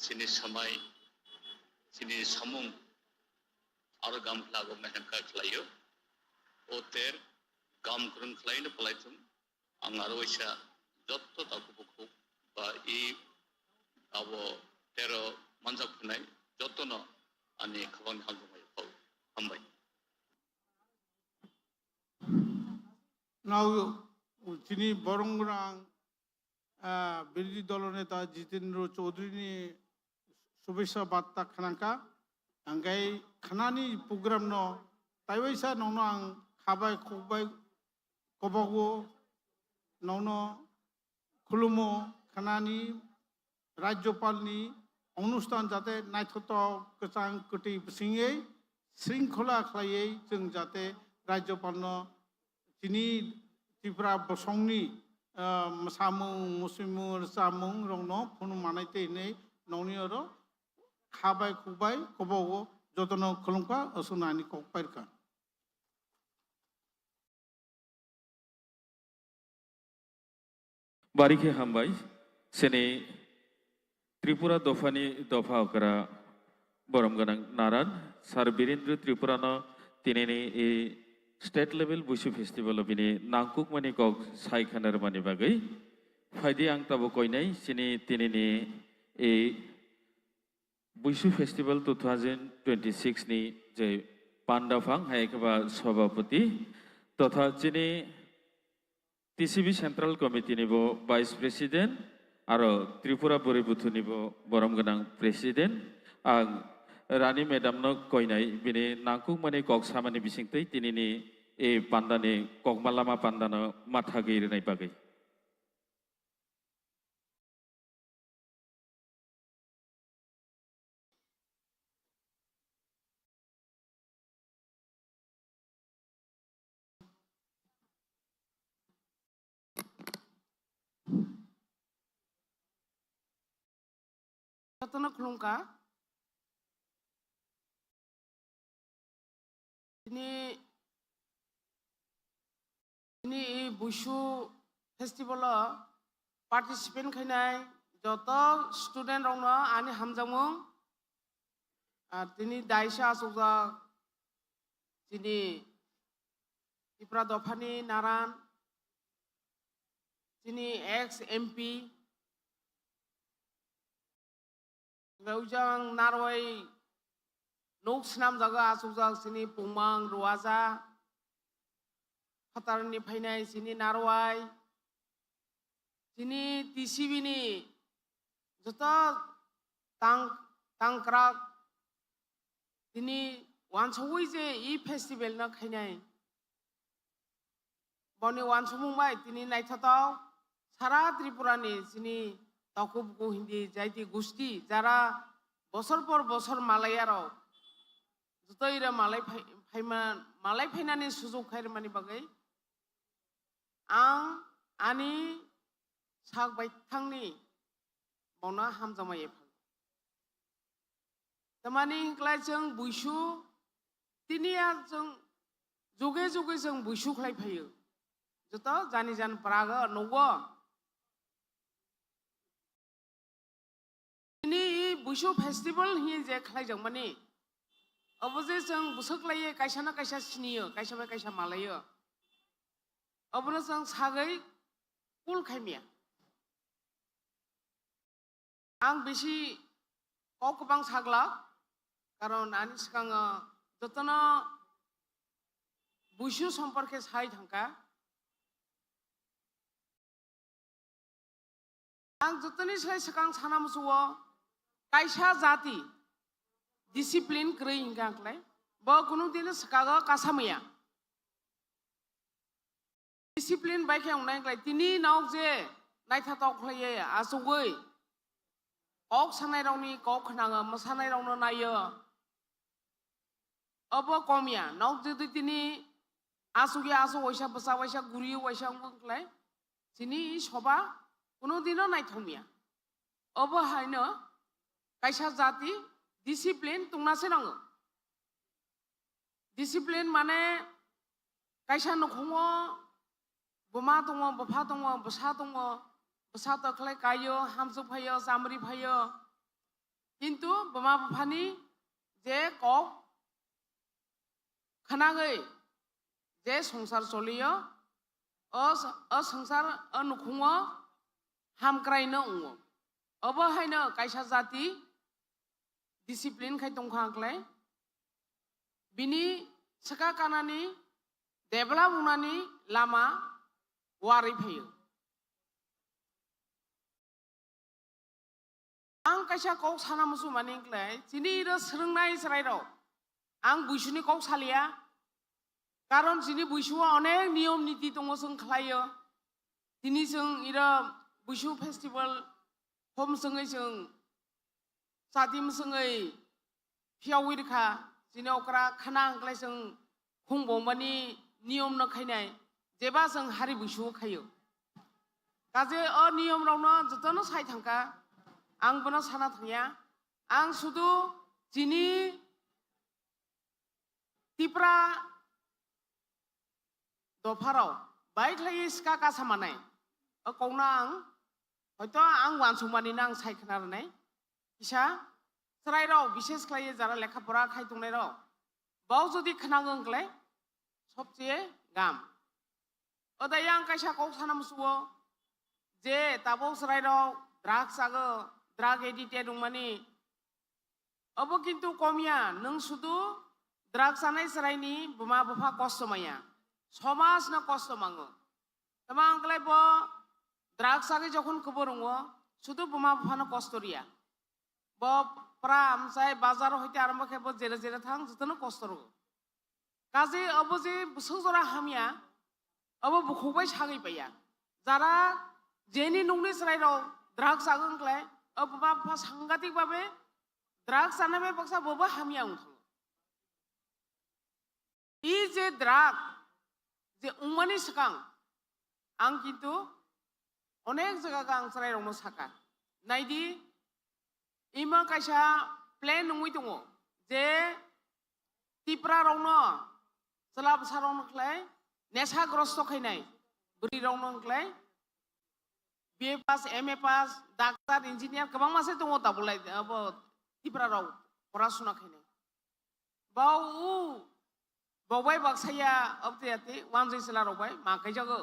चिनी समाय चिनी सामुं आरो गाम लागो मेहनका खलायो ओतेर गाम ग्रं खलायनो पलायथुम आं आरो वैसा जत्त ताकुबुखौ बा इ आबो तेरो मानजा फुनाय जत्तनो आनि खबां हालुमाय हामबाय नाउ चिनी बरंग्रां बिरोधी दल नेता जितेंद्र चौधरी शुभेच्छा बार्ता खानांका आंगाय खानानि प्रोग्राम न ताइवैसा नौनो आं खाबाय खबाय कबागो नौनो खुलुमो खानानि राज्यपालनि अनुष्ठान जाते नायथत कचां कटि सिङै श्रृंखला खालायै जों जाते राज्यपालनो दिनै त्रिपुरा बसंनि सामुं मुस्लिमु सामुं रंनो फुनु मानाय तेनै नौनि अरो खाबाय खुबाय कबागो जतनो खुलुमका असुनानि कपायरका बारिखे हामबाय सेने त्रिपुरा दफानि दफा अकरा बरम गनां नारान सार वीरेंद्र त्रिपुरानो तिनेनि ए स्टेट लेभेल बुसु फेस्टिभेल बिनि नांकुक माने कक साइखानार माने बागै फायदि आं ताबो कयनाय सिनि तिनिनि ए बुसु फेस्टिभेल 2026 नि जे पान्डाफां हायकबा सभापति तथा चिनि टिसिबि सेन्ट्रेल कमिटि निबो भाइस प्रेसिडेन्ट आरो त्रिपुरा बोरैबुथु निबो बरम गोनां प्रेसिडेन्ट आं रानी मेडाम नो कयनाय बिनि नांकुक माने कक सामानि बिसिंतै तिनिनि ए पान्डानि ककमालामा पान्डानो माथा गैरनाय बागै Satu klungka. Ini busu festival participant khainai joto student rongno ani hamjamung tini daisa asukja tini Tripura Dofani Naran tini ex MP Gaujang Narwai Nuk Snam Jaga Asukjak Sini Pumang Ruaza Khatarni Phainai Sini Narwai Sini TCB ni Jota Tangkrak Sini Wansawai je I festival na khainai Boni Wansumumbai Tini Naithatau Sara Tripura ni Sini Takubuku Hindi Jaiti Gusti Jara Bosor por Bosor Malayaro Juto ira Malay Phainani Suzuk Khairmani Bagai Ang Ani Sak Baitangni Bona Hamjama Yepal Tamani Klai Jeng Buishu Tinia Jeng Joge Jeng Buishu Klai Phayo Juto Jani Jan Praga Nogo Ini busu festival hi je khlai jang mani oboje jang busuk laye kaisa na kaisa siniyo kaisa ba kaisa malayo obro jang sagai kul khaimia ang besi kok bang sagla karon ani sikang jotono busu somporke sai thangka ang jotoni sai sikang sanam suwo Kaisa Jati Discipline Krei Ingangklai Bo Kunu Dina Sakaga Kasamaya Discipline Bike Onglai Tini Naukje Naitatok Clay Asugui Kok Sanai Roni Kok Nanga Masanai Rono Naya Obo Komia Naukje Tini Asugi Asu Washa Basa Washa Guri Washa Unglai Sini Shoba Kunu Dina Naitomia Obo Haino Kaisa Jati discipline tungna senang discipline mane kaisa nokhomo boma tongo bapha tongo basa to khlai kayo hamsu phayo samri phayo kintu boma baphani je kok khanagei je songsar choliyo o songsar nokhomo hamkrai no ungo obo haino kaisa jati Discipline khai tongkhangklai bini saka kanani develop unani lama wari phayo ang kaisa kok sana musu maningklai chini ro srungnai srairo ang buisuni kok salia karon chini buisu onek niyom niti tongo sung khlayo tini sung ira buisu festival hom sungai sung Sadim Sungai Piawirka Jinokra Kanang Glassing Humbomani Niom no Kainai Jeba Sung Haribusu Kayo Kaze or Niom Rona Zotono Saitanka Ang Bono Sanatria Ang Sudu Jini Tipra Doparo Baik lagi Skaka Samanai A Konang Hoito Ang Wansumani Nang Saikanarnai Isha Sarai Bishes Clay Zara Lekapura Kaitunero Bau Jodi Kanang Clay सबसे गाम अदाय आं कायसा कौ सानाम suo जे Tabo सराइराव drugs आगो drag addicted दंमानि अब किन्तु कमिया नों सुदु drugs जानाय सराइनि बुमा बुफा कष्ट माया समाज न कष्ट मांगो तमा आंखलाय ब ड्राग्स आगे जखन खबर रंगो सुदु बुमा बुफा न कष्ट रिया ब प्रा आमसाय बाजार हइते आरम्भ खेब जेरे जेरे थां जतन कष्ट रगो काजे अब जे सजरा हामिया अब बुखौबाय सागै पाया जारा जेनि नंनि सराइराव ड्राग्स आगोंख्लाय अब बुमा बुफा सांगातिक भाबे ड्राग्स जानाय बक्सा बबा हामिया उंथां इ जे ड्राग जे उमानि सकां आं किन्तु अनेक जगह आं सराइरावनो साका नायदि इमा कायसा प्लेन नङै दङ जे तिप्रारावनो सोलाब सारावनो खलाय नेसाग्रस्त खायनाय बुरिरावनो खलाय BA पास MA पास डाक्टार इन्जिनियार गोबां मासे दङ दाबलाय अब तिप्राराव फरासुना खायनाय बावबाय बाक्साया अब देयाते वान जैसला रावबाय मा कायजागो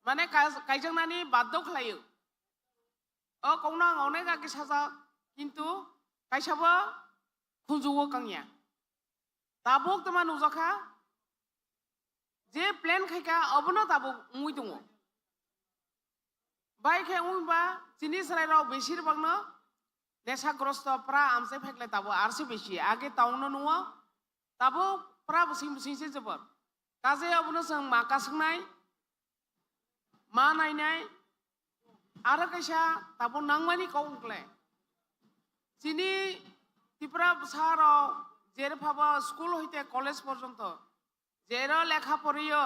माने कायजांनानि बाद्द खलायो कौना अनेक आगे साजा किन्तु कायसाबो खुजुओ कांगिया दाबो तमा नुजाखा जे प्लेन खायका अबनो दाबो उमुइ दङ बाइखे उइबा जिनि सराइराव बेसिरबांनो नेसाग्रस्त प्रा आमसे फायख्लाय दाबो आरसे बेसि आगे टाउन नुवा दाबो प्रा बुसिं बुसिंसे जोबोर काजे अबनो जों माका सोंनाय मा नायनाय आरो कायसा दाबो नांमानि काउंख्लाय जिनि तिप्रा साराव जेर फाबा स्कुल हइते कलेज पर्यन्त जेर लेखा पढ़ियो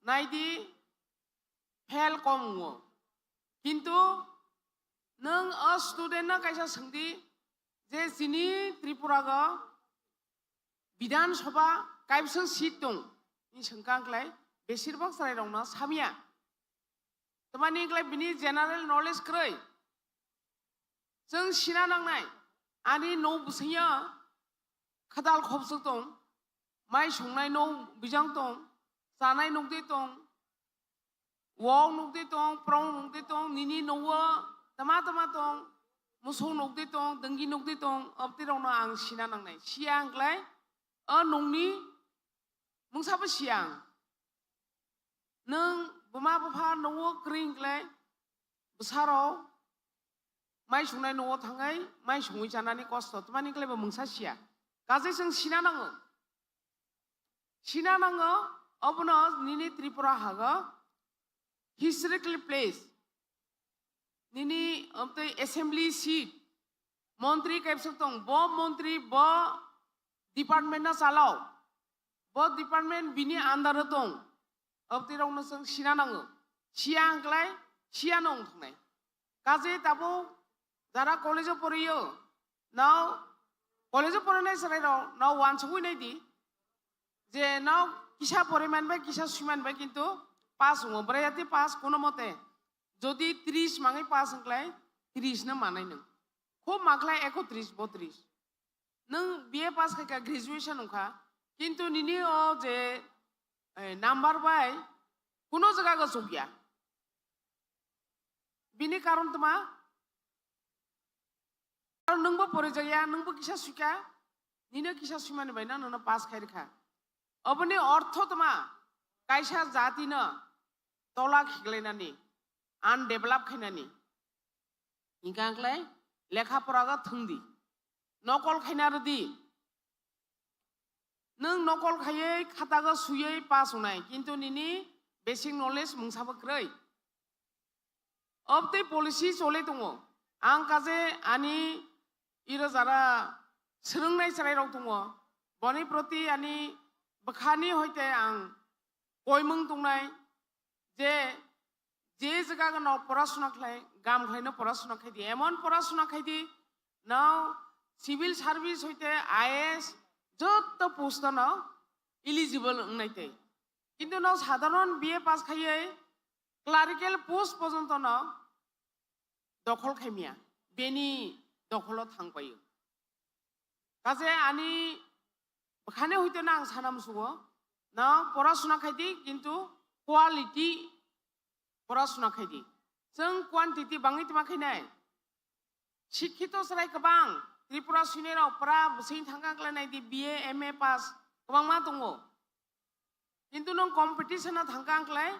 नायदि फेल कम हुओ किन्तु नों स्टूडेंट ना कायसा सोंदि जे जिनि त्रिपुरागो विधान सभा कायबसो सीट दं इ सोंखांख्लाय बेसिरबाग सराइरावनो सामिया तमानिख्लाय बिनि जेनारेल नलेज ख्रै जों सिना नांनाय आनि न' बुसैया खदाल खबसो दं माइ संनाय न' बिजां दं जानाय नगदे दं वाव नगदे दं प्रं नगदे दं निनि न'आ तमा तमा दं मोसौ नगदे दं दंगि नगदे दं अबतिरावनो आं सिना नांनाय सिया आंख्लाय नंनि मुंसाबो सिया नों बुमा बुफा न'आव ग्रिंख्लाय बुसाराव माइ संनाय न'आव थाङै माइ सङै जानानै कस्त तमानिख्लायबो मोंसा सिया गाजै जों सिना नाङो अबनो निनि त्रिपुरा हागो हिस्टोरिकल प्लेस निनि अब एसेंब्ली सीट मंत्री कैबसो दं ब मंत्री ब डिपार्टमेंट ना चालाव ब डिपार्टमेंट बिनि आन्दार दं अब तिरावनो जों सिना नाङो सिया आंख्लाय सिया नं थांनाय गाजै दाबो जारा कलेज पढ़ियो नाव कलेज पढ़नाय सराइराव नाव वान सौहैनायदि जे नाव किसा पढ़िमानबाय किसा सुमानबाय किन्तु पास हुओ ब्रायाति पास कोनो मते जदि 30 माङै पास होंख्लाय 30 न मानाय नों खूब माख्लाय 31 32 नों BA पास खायका ग्रेजुएशन होखा किन्तु निनि जे नाम्बार बाय कोनो जगह गो सौगिया बिनि कारण तमा नोंबो फरायजाया नोंबो किसा सुखा निनो किसा सुमानि बायना नोंनो पास खायरखा अबनि अर्थ तमा कायसा जातिनो तला खिगलायनानि आनडेभेलप खायनानि इंखांख्लाय लेखा फरागा थंदि नकल खायना रदि नों नकल खायै खातागा सुयै पास होनाय किन्तु निनि बेसिक नलेज मुंसाबो ख्रै अब ते पलिसि चले दङ आं काजे आनि इरो जारा सोलोंनाय सराइराव दङ बनि प्रति आनि बखानि हयते आं कयमों दंनाय जे जगह नाव पढ़ाशुना खाय गाम खायनो पढ़ाशुना खायदि एमन पढ़ाशुना खायदि नाव सिविल सार्विस हयते IAS जत पोस्ट नाव इलिजिबल होननायते किन्तु नाव साधारण BA पास खायै क्लारिकल पोस्ट पर्यन्त नाव दखल खायमिया बेनि दखल थांबायो काजे आनि बखाने हयते ना आं सानाम सुओ না পড়াশোনা খাইদি কিন্তু কোয়ালিটি পড়াশোনা খাইদি जों क्वान्टिटी बाङै तिमाखैनाय शिक्षित सराय गोबां त्रिपुरा सिनेराव प्रा बोसैनि थांगांलायनाय दि BA MA पास गोबां मा दङ किन्तु नों कम्पिटिसनाव थांगांलाय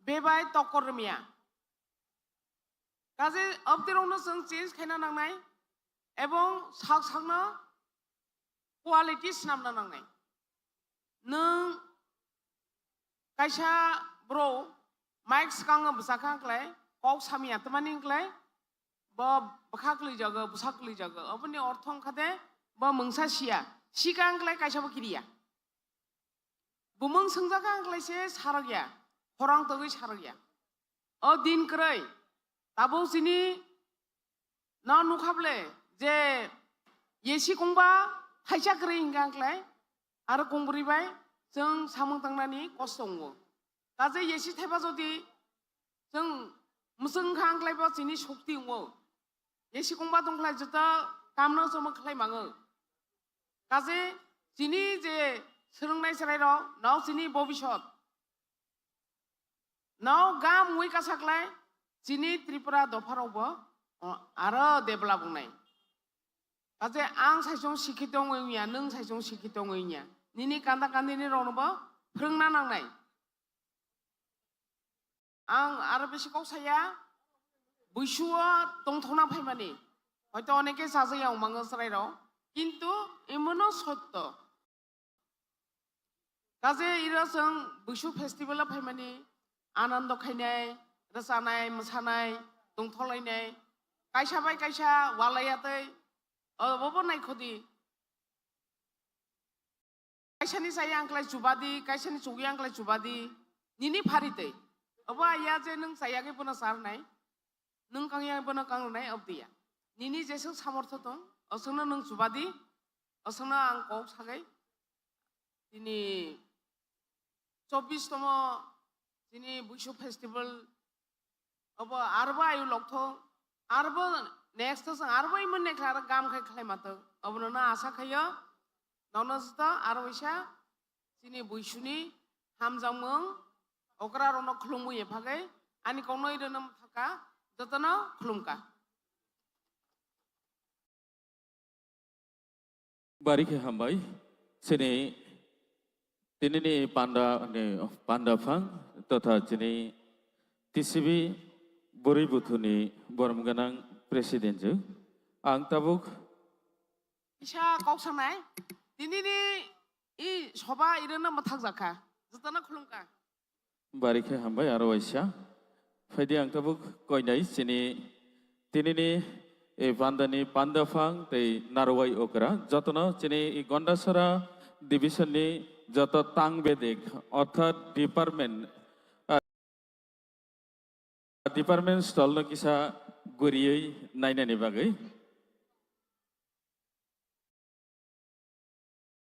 बेबाय तकर रोमिया गाजे अपदेरावनो जों चेन्ज खायना नांनाय एबं साकसांनो क्वालिटि सिनामना नांनाय नों कायसा ब्र माइक सिखाङो बुसाखांलाय कक सामिया तमानिंलाय ब बखाखलै जागो बुसाखलै जागो अपनि अर्थ ओंखादे ब मोंसा सिया सिगांलाय कायसाबो किरिया बुमों सोंजाखांलायसे सारगिया हरां तगै सारगिया अ दिन क्रय ताबो सिनि ना नुखाबले जे येसि गंबा खायसा क्रय हिंगांलाय आरो गंब्रैबाय जों सामों थांनानै कस्त दङ गाजे येसि थाइबा जदि जों मुसों खांलायबा सिनि शक्ति दङ येसि गंबा दंख्लाय जता कामनो जम खालायमाङो गाजे सिनि जे सोलोंनाय सरायराव नाव सिनि भबिष्यत नाव गा मुइ कासाखलाय सिनि त्रिपुरा दफारावबो आरो डेभेलप बुंनाय गाजे आं साइसं शिक्षित दङैया नों साइसं शिक्षित दङैया निनि कान्दा कान्दिनि रावनोबो फोरोंना नांनाय आं आरो बेसेबाव साया बैसुआ दंथ'ना फायमानि हयथ' अनेके साजायाव माङो सरायराव किन्तु इमनो सत्य गाजे इरो जों बैसु फेस्टिभेल फायमानि आनन्द खायनाय रोजानाय मोसानाय दंथ'लायनाय कायसा बाय कायसा वालायातै अबावबो नायख'दि कायसानि साया आंख्लाय जुबादि कायसानि चौगि आंख्लाय जुबादि निनि फारितै अब आया जे नों जायाखै बना सारनाय नों कांया बना कांनाय अबदिया निनि जेसों सामर्थ्य दं असंनो नों जुबादि असंनो आं कौ सागै दिनि 24 तम दिनि बैसु फेस्टिभेल अब आरबो आयु लक्थ आरबो नेक्स्ट जों आरबो इमन नेक्ला आरो गाम खाय खालायमातो अबनो ना आसा खायो ननो जता आरो बैसा दिनि बैसुनि हामजामों ओकरा रनो खुलुमु एफागै आनि कौनो इरनम थाका जतनो खुलुमका बारिखे हामबाय सिनि दिनैनि पान्डाफां तथा दिनै TCB बोरै बुथुनि बरमगोनां प्रेसिडेन्टजों आं ताबुक इसा कौसानाय दिनैनि इ सभा इरनम थाकजाखा जतनो खुलुमका बारिखे हामबाय आरो वाइसा फायदि आं ताबुक कयनाय सिनि दिनैनि ए बान्दानि पान्डाफां तै नारवाई ओकरा जतनो सिनि गन्डासरा डिभिजननि जत तां बेदिक अर्थात डिपार्टमेन्ट स्टल न किसा गुरियै नायनायनि बागै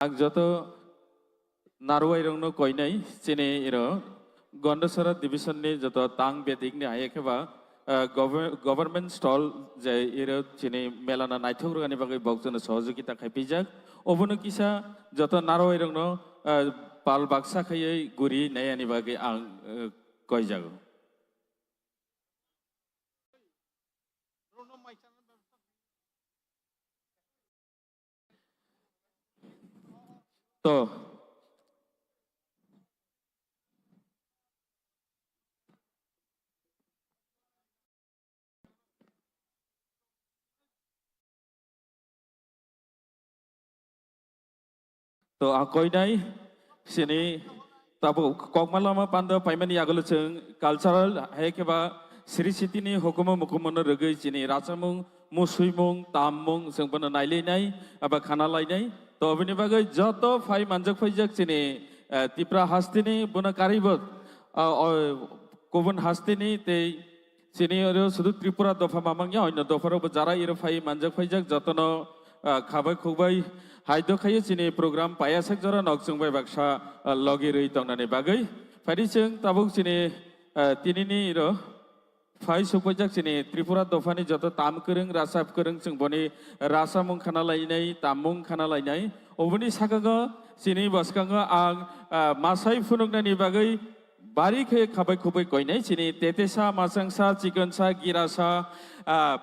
आं जत नारवाई रंनो कयनाय सिनि इरो गन्डासरा डिभिजननि जत तां बेदिकनि आयेखेबा गभर्नमेंट स्टल जे इरो चिनि मेलाना नायथौरगानि बागै बक्सनो सहयोगिता खायफैजाक अबनो किसा जत नारवाई रंनो पाल बाक्सा खायै गुरि नायानि बागै आं कयजागो तो तो आकयनाय सिनि ताबो ककमालामा पान्दा पाइमानि आगोलजों कालचारेल हायकेबा सिरि सिटिनि हुकुमा मुकुमनो रगै सिनि राजामुं मुसुइमुं ताममुं जोंबोनो नायलायनाय एबा खाना लायनाय तो बिनि बागै जत फाइ मानजक फैजक सिनि तिप्रा हास्तिनि बुना कारिबो गुबुन हास्तिनि ते सिनि ओरो सुदु त्रिपुरा दफा मामांया अन्य दफारावबो जारा इरो फाइ मानजक फैजक जतनो खाबाय खुबाय हायदो खायो सिनि प्रोग्राम पायासक जरा नकजोंबाय बाक्सा लगिरै तंनानै बागै फाइदिजों ताबुक सिनि तिनिनि इरो फाइ सफैजाक सिनि त्रिपुरा दफानि जत ताम करं रासाब करं जों बनि रासा मुं खाना लायनाय तामुं खाना लायनाय अबनि सागागा सिनि बसकागा आं मासाय फुनुगनानि बागै बारिखे खाबाय खुबै गयनाय सिनि तेतेसा मासांसा चिकनसा गिरासा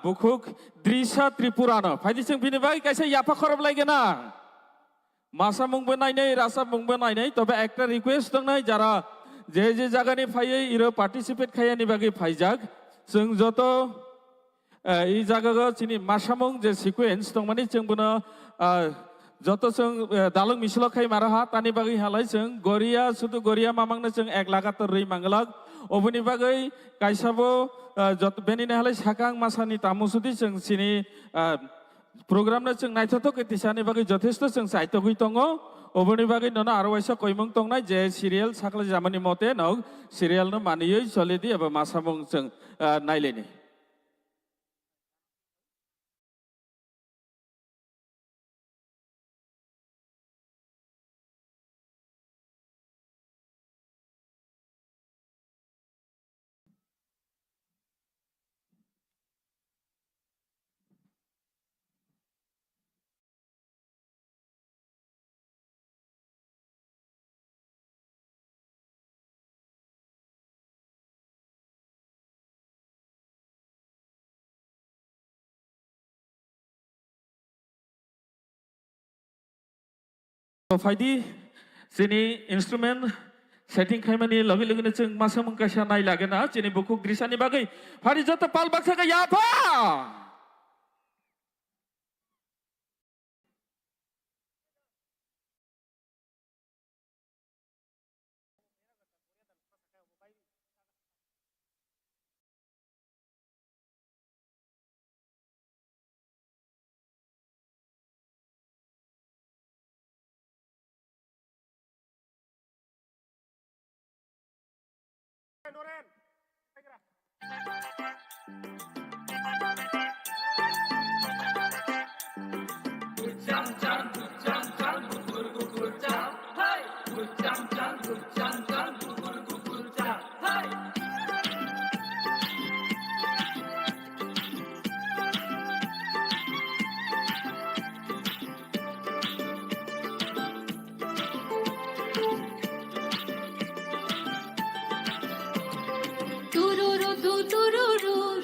बुखुक द्रिसा त्रिपुरानो फाइदि जों बिनि बागै कायसे याफा खरब लायगोना मासा मुंबो नायनाय रासा मुंबो नायनाय तबे একটা रिक्वेस्ट दंनाय যারা যে জায়গাनि फायै इरो पार्टिसिपेट खायानि बागै फाइजाक जों जत এই জায়গাगा চিনি মাসামুং যে সিকোয়েন্স दं माने जों बनो যত जों दालुं मिसल खाय माराहा तानि बागै हालाय जों गरिया सुदु गरिया मामांनो जों 1 लागातर रै मांगलाक अबनि बागै कायसाबो जत बेनिने हालाय साकां मासानि तामुसुदि जों सिनि प्रोग्रामनो जों नायथतो केतिसानि बागै जथेष्ट जों साहित्यगै दङ अबनि बागै नना आरो वाइसा कयमं दंनाय जे सिरियल साखला जामानि मते नग सिरियलनो मानियै चलेदि एबा मासामुं जों नायलेनि फाइदि जोंनि इन्स्ट्रुमेन्ट सेटिं खायमानि लगे लगेनो जों मासामुं कायसा नायलागोन ना जोंनि बुकुक द्रिसानि बागै फारि जत पाल बाक्सागा याफा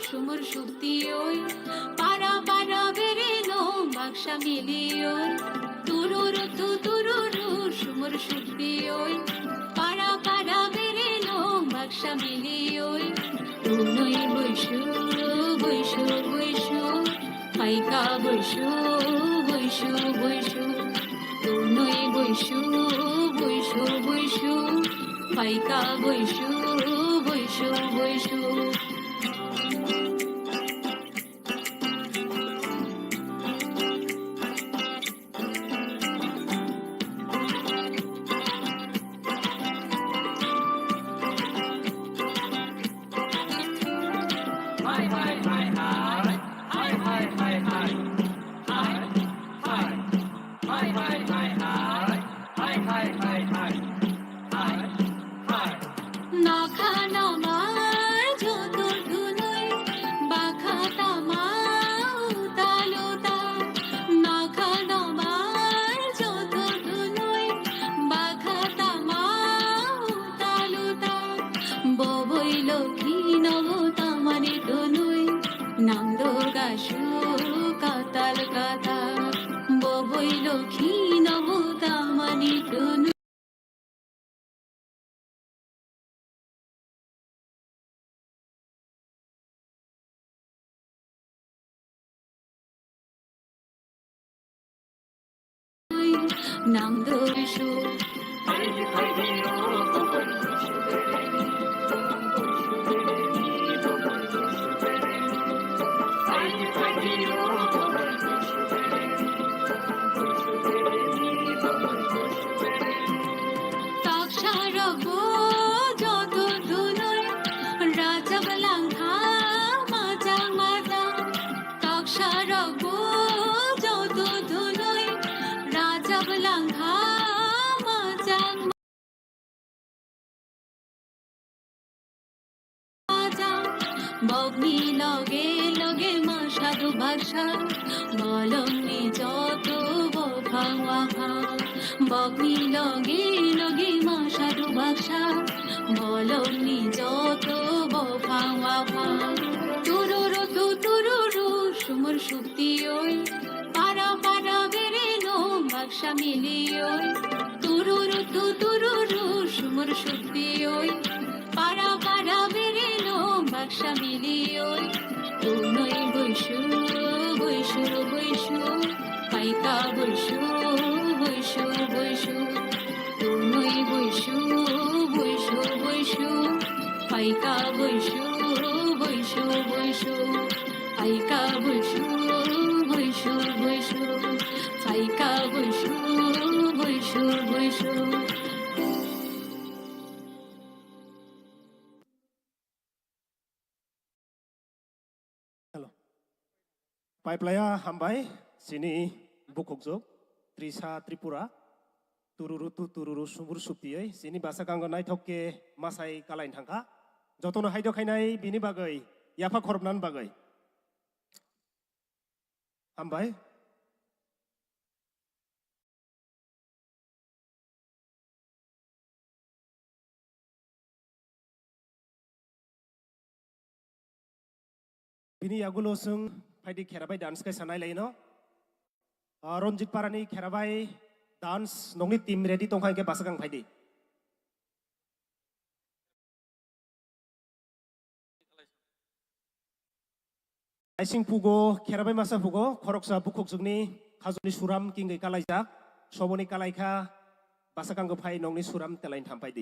সুমর শক্তি ওই পারা পারা বেরেলো বাক্সা মিলিও তুরুরু সুমর শক্তি ওই পারা পারা বেরেলো বাক্সা মিলিও তুই বৈশু বৈশু বৈশু পাইকা বৈশু বৈশু বৈশু তুই বৈশু বৈশু বৈশু পাইকা বৈশু বৈশু বৈশু Namdoshu Bob সাধু ভাষা বলনি যত বখাওয়া খা বকনি লগে লগে মা সাধু ভাষা বলনি যত বখাওয়া খা তুরুরু তুরুরু সুমর সুক্তি ওই পারা পারা বেরে নো বাক্সা মিলি ওই তুরুরু তুরুরু সুমর সুক্তি ওই পারা পারা বেরে নো বাক্সা মিলি ওই তুই বৈশু বৈশু বৈশু পাইকা বৈশু বৈশু বৈশু তুই বৈশু বৈশু বৈশু পাইকা বৈশু বৈশু বৈশু পাইকা বৈশু বৈশু বৈশু পাইকা Baishu Baishu Baishu Paiplaya hambai sini bukukjok Trisa Tripura tururu subur suptiye sini basa kanggo naithokke masai kalain thangka jotono haido khainai bini bagai yafa khorobnan bagai hambai bini yagulo sung Faidi kherabai dance kai sanai laino Ronjit Parani kherabai dance nongni team ready tongkhai ke basakang Faidi Aising pugo kherabai masa pugo khoroksa bukuk jugni khajuni suram kingai kalaijak soboni kalaikha basakang go phai nongni suram telain thampai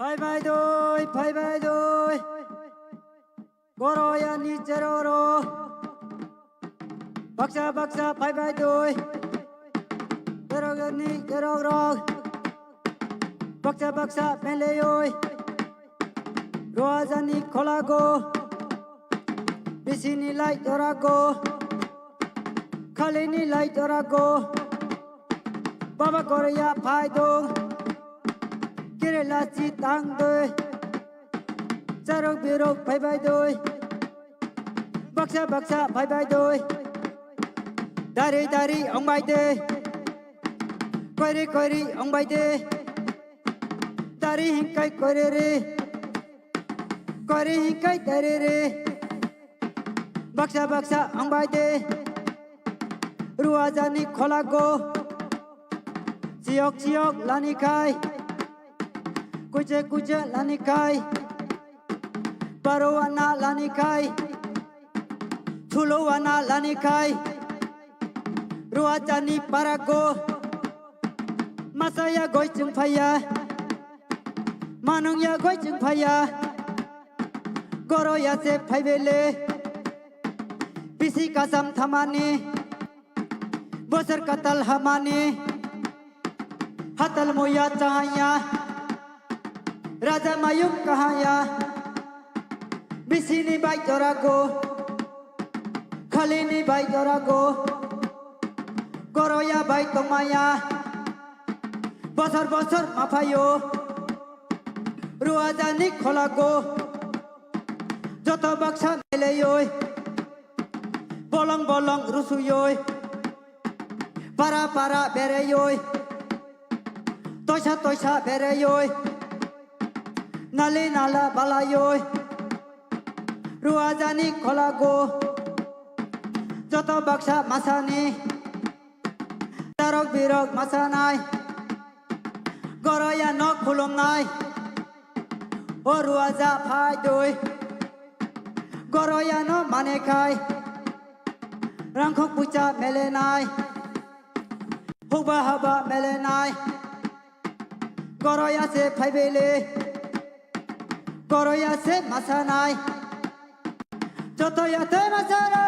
Phai bai doi. Goro ya ni cheroro. Baksa phai bai doi. Gerogani gerogrog. Baksa meleyoi. Roazani kholago. Bisini lai torago. Khalini lai torago. Baba Korea phai dong. Kirela chi tang doi. Sarok birok phai bai doi. Baksa phai bai doi. Dari ông bai de. Quay ông bai de. Dari hinkai kore re. Kore hinkai dari re. Baksa ông bai de. Ruazani kholago. Siok lani kai. Kuche lani kai. Barowana lani kai. Tulowana lani kai. Ruazani parago. Masaya goi chung phaya. Manong ya goi chung phaya. Goro ya se phai bele. Bisi kasam thamani. Bosar katal hamani. Hatal moya cahaya. Raja mayuk kahaya. Bisini bai torago. Khalini bai torago. Goroya bai tomaya. Bosar mapayo. Ruazani kholago. Joto baksa meleyoi. Bolong rusuyoi. Para bereyoi. Toisa bereyoi. Nala balayoi. Ruazani kholago. Joto baksa masani. Tarok birok masanai. Goroya no khulom nai. O ruaza phai doi. Goroya no manekai. Rangkhok pucha melenai. Huba haba melenai. Goroya se phai bele. Goroya se masanai. Joto ya te masano.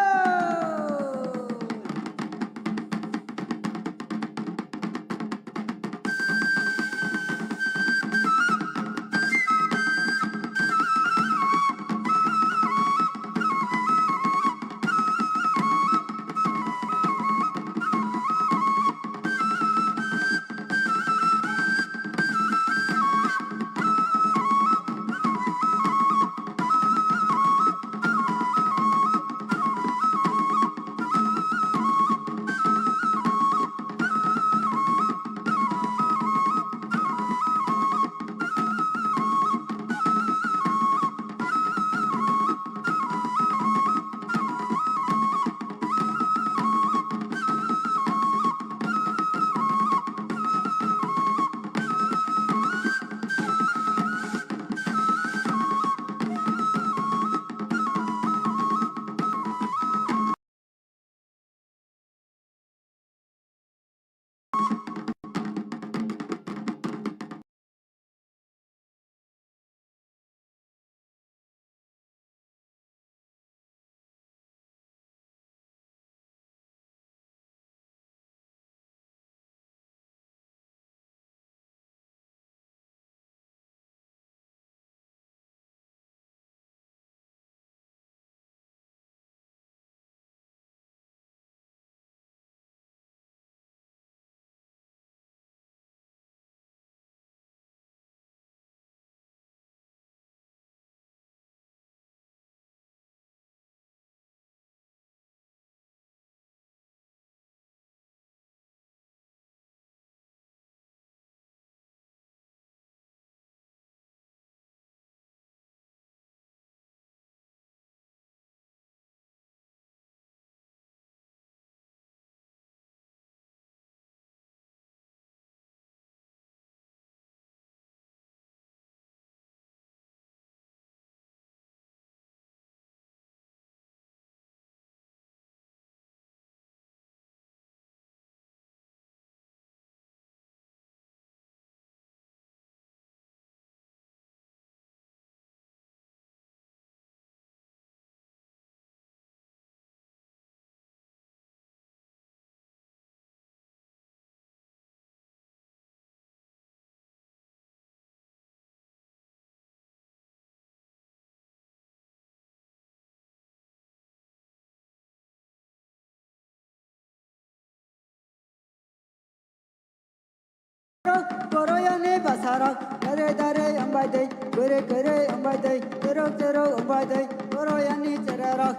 Koroyani basarak dare dare ambai dai kore kore ambai dai terok terok ambai dai koroyani cerarak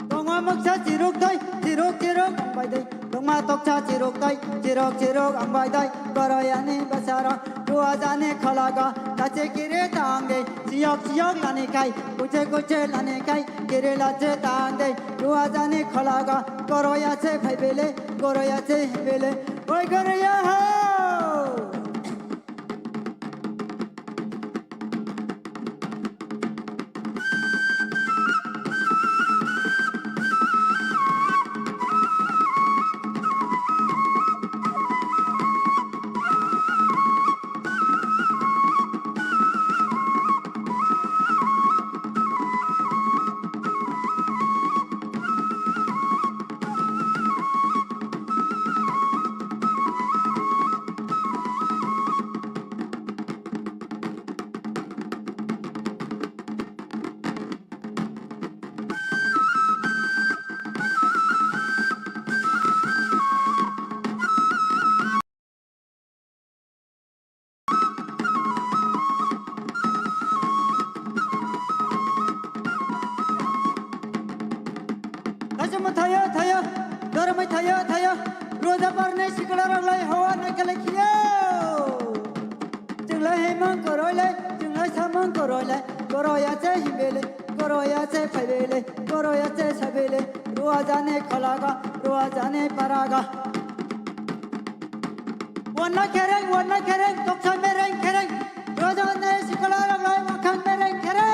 Tonga maksa ciruk dai ciruk ciruk ambai dai Tonga tokcha ciruk dai ciruk ciruk ambai dai koroyani basarak dua jane khalaga kache kire tange siyok siyok lani kai kuche kuche lani kai kire lache tange dua jane khalaga koroya che bhaibele koroya che bele oi koroya ho Kasih thaya thaya dormai thaya thaya roda parne sikla raglai hawa nakale khiyo jingla hemang korole jingla samang korole koroya che himbele koroya che phaibele koroya che sabele ruwa jane khalaga ruwa jane paraga wanna kereng toksa mereng kereng roda ne sikla raglai makan mereng kereng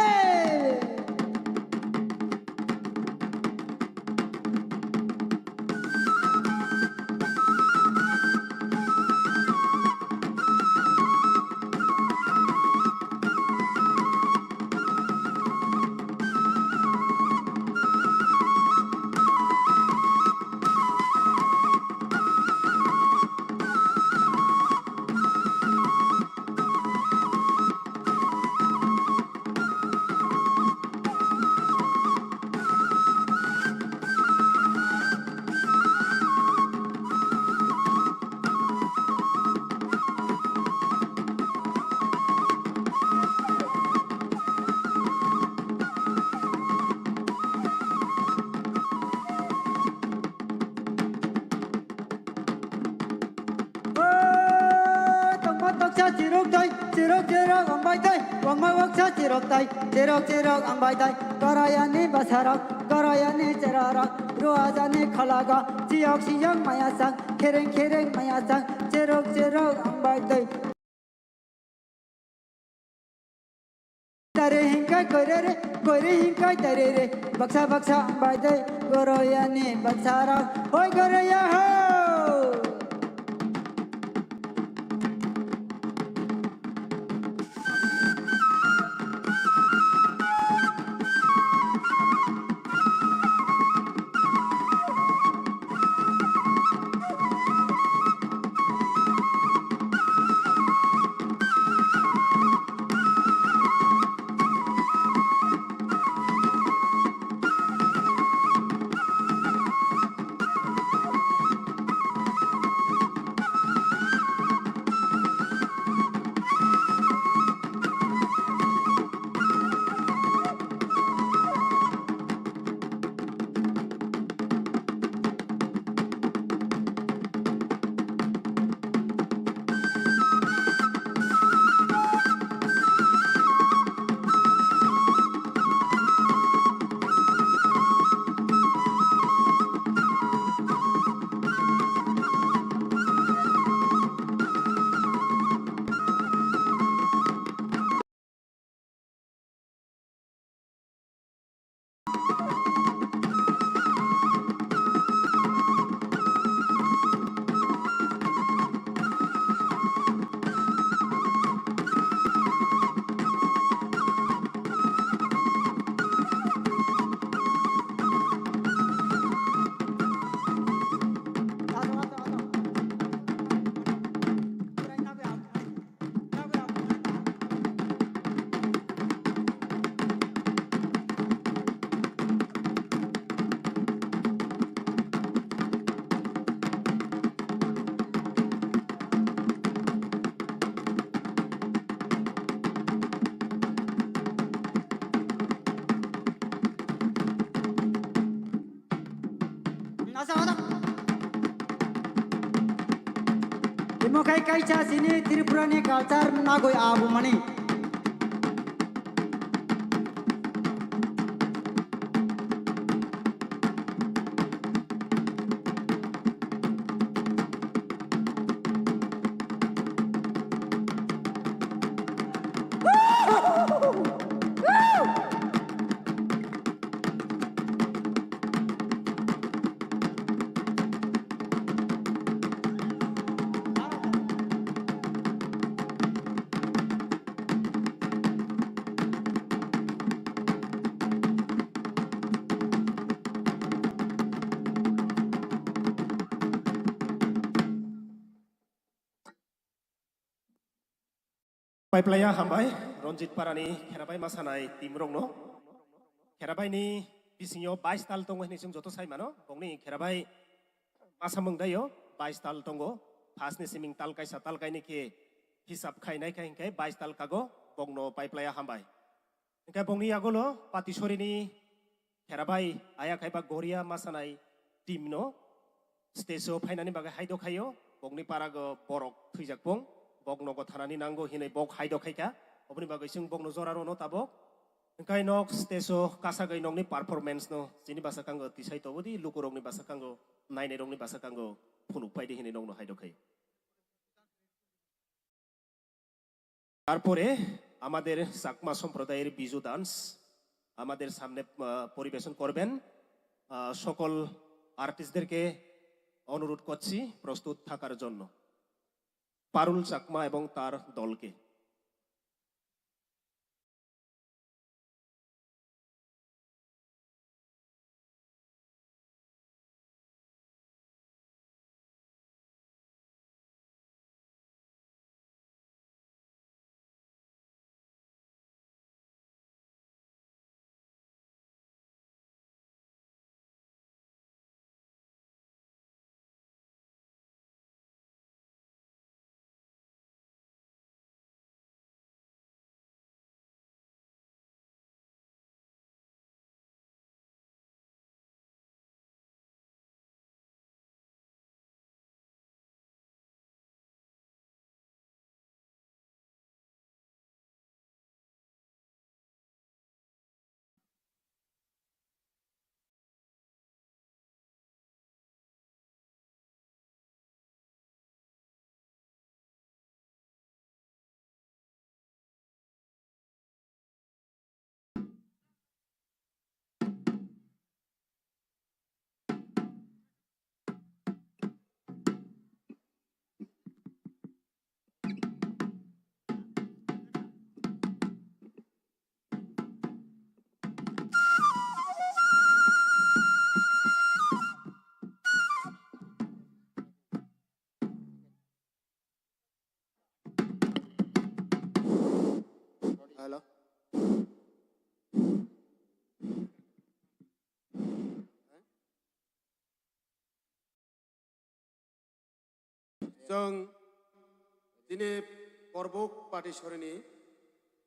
Cirok dai, cirok cirok ambai dai, wangma waksa cirok dai, cirok cirok ambai dai, karayani basarak, karayani cerarak, ruajani khalaga, siyok siyok mayasang, kereng kereng mayasang, cirok cirok ambai dai. Dare hingkai kore hingkai dare re, baksa baksa ambai dai, karayani basarak, oi karaya ho. Basa wada. Imokai kaisa sini Tripura ni culture nagoi abu mani. Paiplaya hambai Ronjit Parani Kerabai Masanai Tim Rongno Kerabai ni bisinyo 22 tal tongo ni sung joto sai mano bongni Kerabai Masamung dayo 22 tal tongo pas ni siming tal kaisa tal kai ni ke hisap khai nai kai 22 tal kago bongno Paiplaya hambai ingkai bongni agolo Patisori ni Kerabai aya kai ba Goria Masanai Tim no steso phainani baga haido khayo bongni parago borok thuijak bong bogno ko thanani nango hinai bog haido khaika obni bagai sing bogno joraro no tabok engkai nok steso kasagai nokni performance no jini basa kango tisai to bodi lukurongni basa kango naine rongni basa kango phunuk paide hinai nokno haido khai তারপরে আমাদের চাকমা সম্প্রদায়ের Biju dance আমাদের সামনে পরিবেশন করবেন সকল আর্টিস্টদেরকে অনুরোধ করছি প্রস্তুত থাকার জন্য পারুল চাকমা এবং তার দলকে Hello. जों दिनै परबुक पाटिसरिनि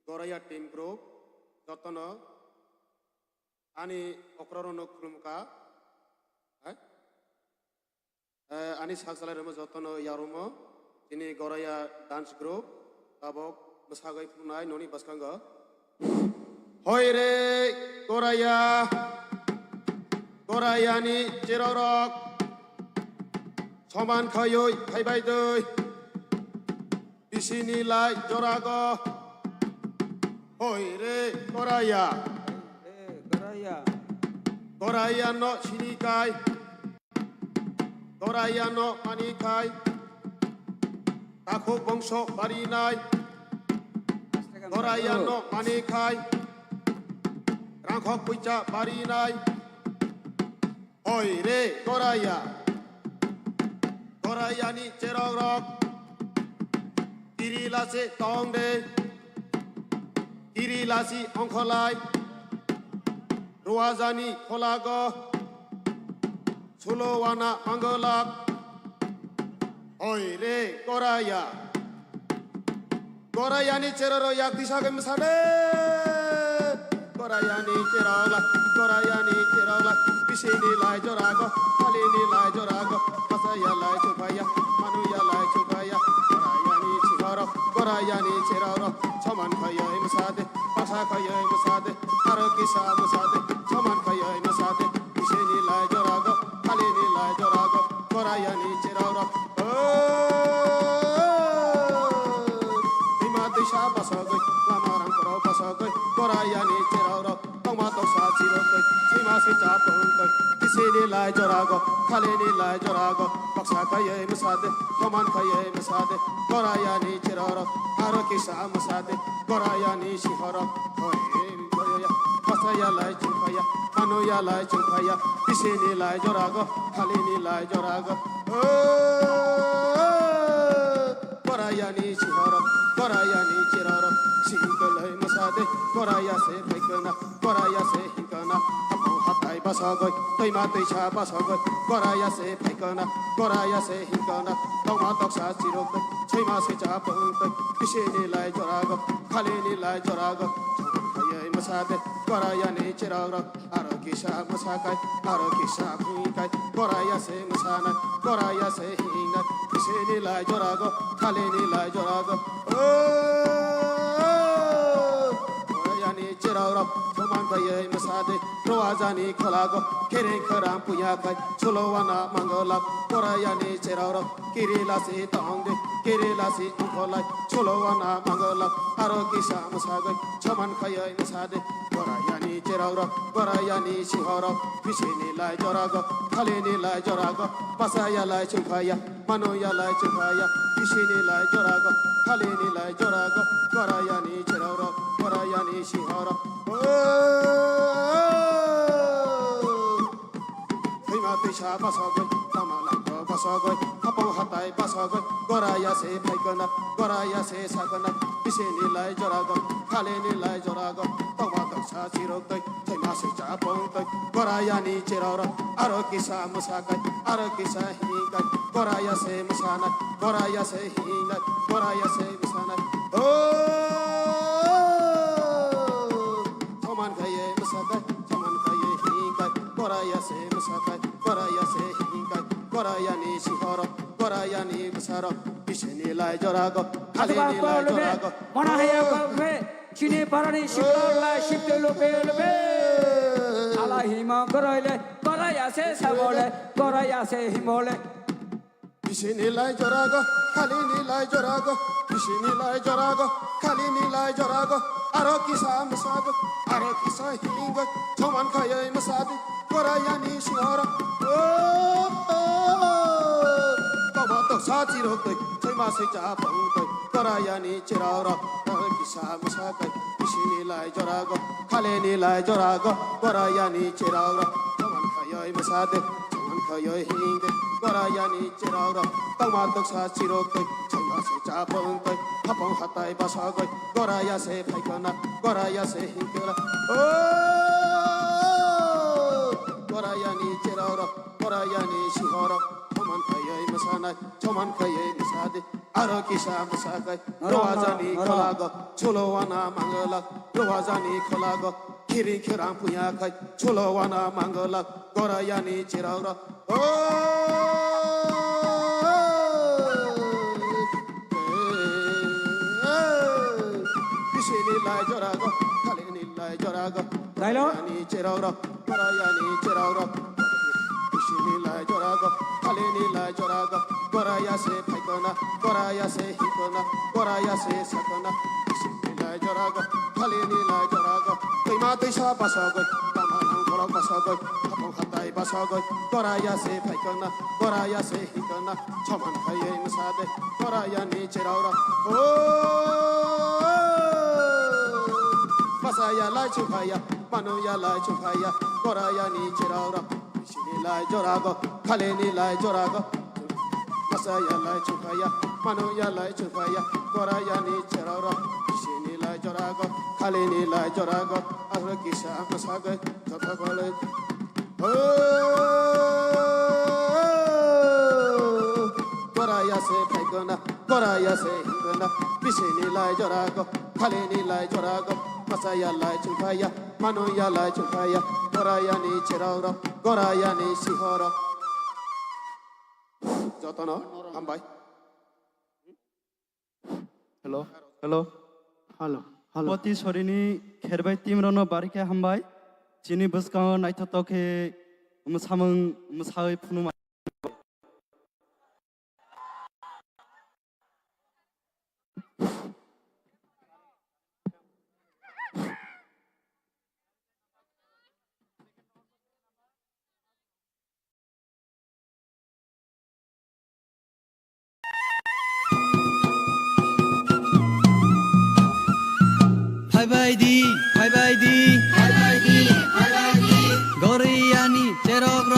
गराया टीम ग्रुप जतन आनी अक्रारनो खुलुमका आनी सागसालायरमो जतन यारुमो दिनै गराया डांस ग्रुप ताबक मोसागै फुनाय ननि बासकांग होय रे गरायानि जेररक समान खयै फायबाय दै बिसिनि लाय जराग होय रे गराया न सिनिकाय गराया न मानिकाय ताखौ बंश बारिनाय गराया न मानिकाय रांखक पैसा बारिनाय होय रे गरायानि जेररक किरिलासे तंदे किरिलासी अंखलाय रुवाजानि खलाग सुलवाना आंगलाक होय रे गरायानि जेरर याक दिसागै मोसादे Gorayani Chirala, Gorayani Chirala, Pishini Lai Jorago, Halini Lai Jorago, Masaya Lai Chupaya, Manuya Lai Chupaya, Gorayani Chiraro, Gorayani Chiraro, Chaman Kaya Musade, Pasha Kaya Musade, Harakisa Musade, Chaman Kaya Musade, Pishini Lai Jorago, Halini Lai Jorago, Gorayani Chiraro, Imadisha Basagoy, Lamaran Koro Basagoy, Gorayani Chiraro, Tomato Sachirogoy, Simasi Chapungoy, Pisini Lai Jorago, Kalini Lai Jorago, Paksakaya Musade, Toman Kaya Musade, Gorayani Chiraro, Harakisa Musade, Gorayani Shihara, Pasaya Lai Chupaya, Manuya Lai Chupaya, Pisini Lai Jorago, Kalini Lai Jorago, Gorayani Shihara, Gorayani Chiraro, Sinkalai Masade, Goraya se Pekana, Goraya se Hikana, Apo Hatai Basagoy, Toimate Chabasagoy, Goraya se Pekana, Goraya se Hikana, Tomato Sachirogoy, Chimase Chapungoy, Pishini Lai Jorago, Kalini Lai Jorago, Kaya Masade, Gorayani Chiraro, Arakisha Masakai, Arakisha Puikai, Goraya se Masana, Goraya se Hina, Pishini Lai Jorago, Kalini Lai Jorago, Gorayani Chiraro, Toman Kaya Masade, Roazani Kalago, Kirin Karam Puyakai, Cholowana Mangala, Gorayani Chiraro, Kirilasi Tongue, Kirilasi Ukolai, Cholowana Mangala, Arakisha Masagai, Chaman Kaya Masade, Gorayani Chiraro, Gorayani Shihara, Pishini Lai Jorago, Kalini Lai Jorago, Pasaya Lai Chupaya, Manuya Lai Chupaya, Pishini Lai Jorago, Kalini Lai Jorago, Gorayani Chiraro, Gorayani Shihara, Tisha Basagoy, Tamalako Basagoy, Apo Hatai Basagoy, Goraya se Paikana, Goraya se Sakana, Pisini Lai Jorago, Kalini Lai Jorago, Tomato Sachirogoy, Temasi Chapongoy, Gorayani Chiraro, Arokisa Musakai, Arokisa Hikai, Goraya se Musana, Goraya se Hina, Goraya se Musana, Toman Kaye Musakai, Toman Kaye Hikai, Goraya se Musakai, Goraya se Hikai, Goraya ni Shihara, Goraya ni Musara, Pishini Lai Jorago, Kalini Lai Jorago, Monahaya Kafe, Chini Parani Shipala, Shiptelope, Alahima, Goraya, Goraya se Savole, Goraya se Himole. Pishini Lai Jorago, Kalini Lai Jorago, Pishini Lai Jorago, Kalini Lai Jorago, Arokisa Musago, Arokisa Hinga, Toman Kaya Musadi, Goraya ni Shihara, Tomato Sachirogoy, Temasi Chapungoy, Goraya ni Chiraro, Arokisa Musagai, Pishini Lai Jorago, Kalini Lai Jorago, Goraya ni Chiraro, Toman Kaya Musadi, Kaya Hinga, Goraya ni Chiraro, Tomato Sachirogoy, Temasi Chapungoy, Apong Hatai Basagoy, Goraya se Paikana, Goraya se Hingala, Goraya ni Chiraro, Goraya ni Shihara, Toman Kaya Masana, Toman Kaya Masade, Arokisha Masakai, Roazani Kalago, Cholowana Mangala, Roazani Kalago, Kirin Kiram Puyakai, Cholowana Mangala, Goraya ni Chiraro, Pishini Lai Jorago, Kalini Lai Jorago, Goraya ni Chiraro, Goraya ni Chiraro, Pishini Lai Jorago, Kalini Lai Jorago, Goraya se Paikana, Goraya se Hikana, Goraya se Sakana, Pishini Lai Jorago, Kalini Lai Jorago, Toimate Sha Basagoy, Tamanang Kolo Basagoy, Apong Hatai Basagoy, Goraya se Paikana, Goraya se Hikana, Chaman Kaya Musade, Goraya ni Chiraro, Pasaya Lai Chupaya, Manuya Lai Chupaya, Goraya ni Chiraro, Pishini Lai Jorago, Kalini Lai Jorago, Pasaya Lai Chupaya, Manuya Lai Chupaya, Goraya ni Chiraro, Pishini Lai Jorago, Kalini Lai Jorago, Arakisha Masagai, Tapagole, Goraya se Paikana, Goraya se Hingana, Pishini Lai Jorago, Kalini Lai Jorago, Pasaya Lai Chupaya, 마누야라이 중파야 거라야니 지라우라 거라야니 시허라 저떠너 함바이 hello hello hello hello पति छोरीनी खेरबाय तिम्रो बारिके हामबाय चिनी बसका नाइथतके मुसामं Musai फुनुमा फाइबाइदी गरियानी चेरक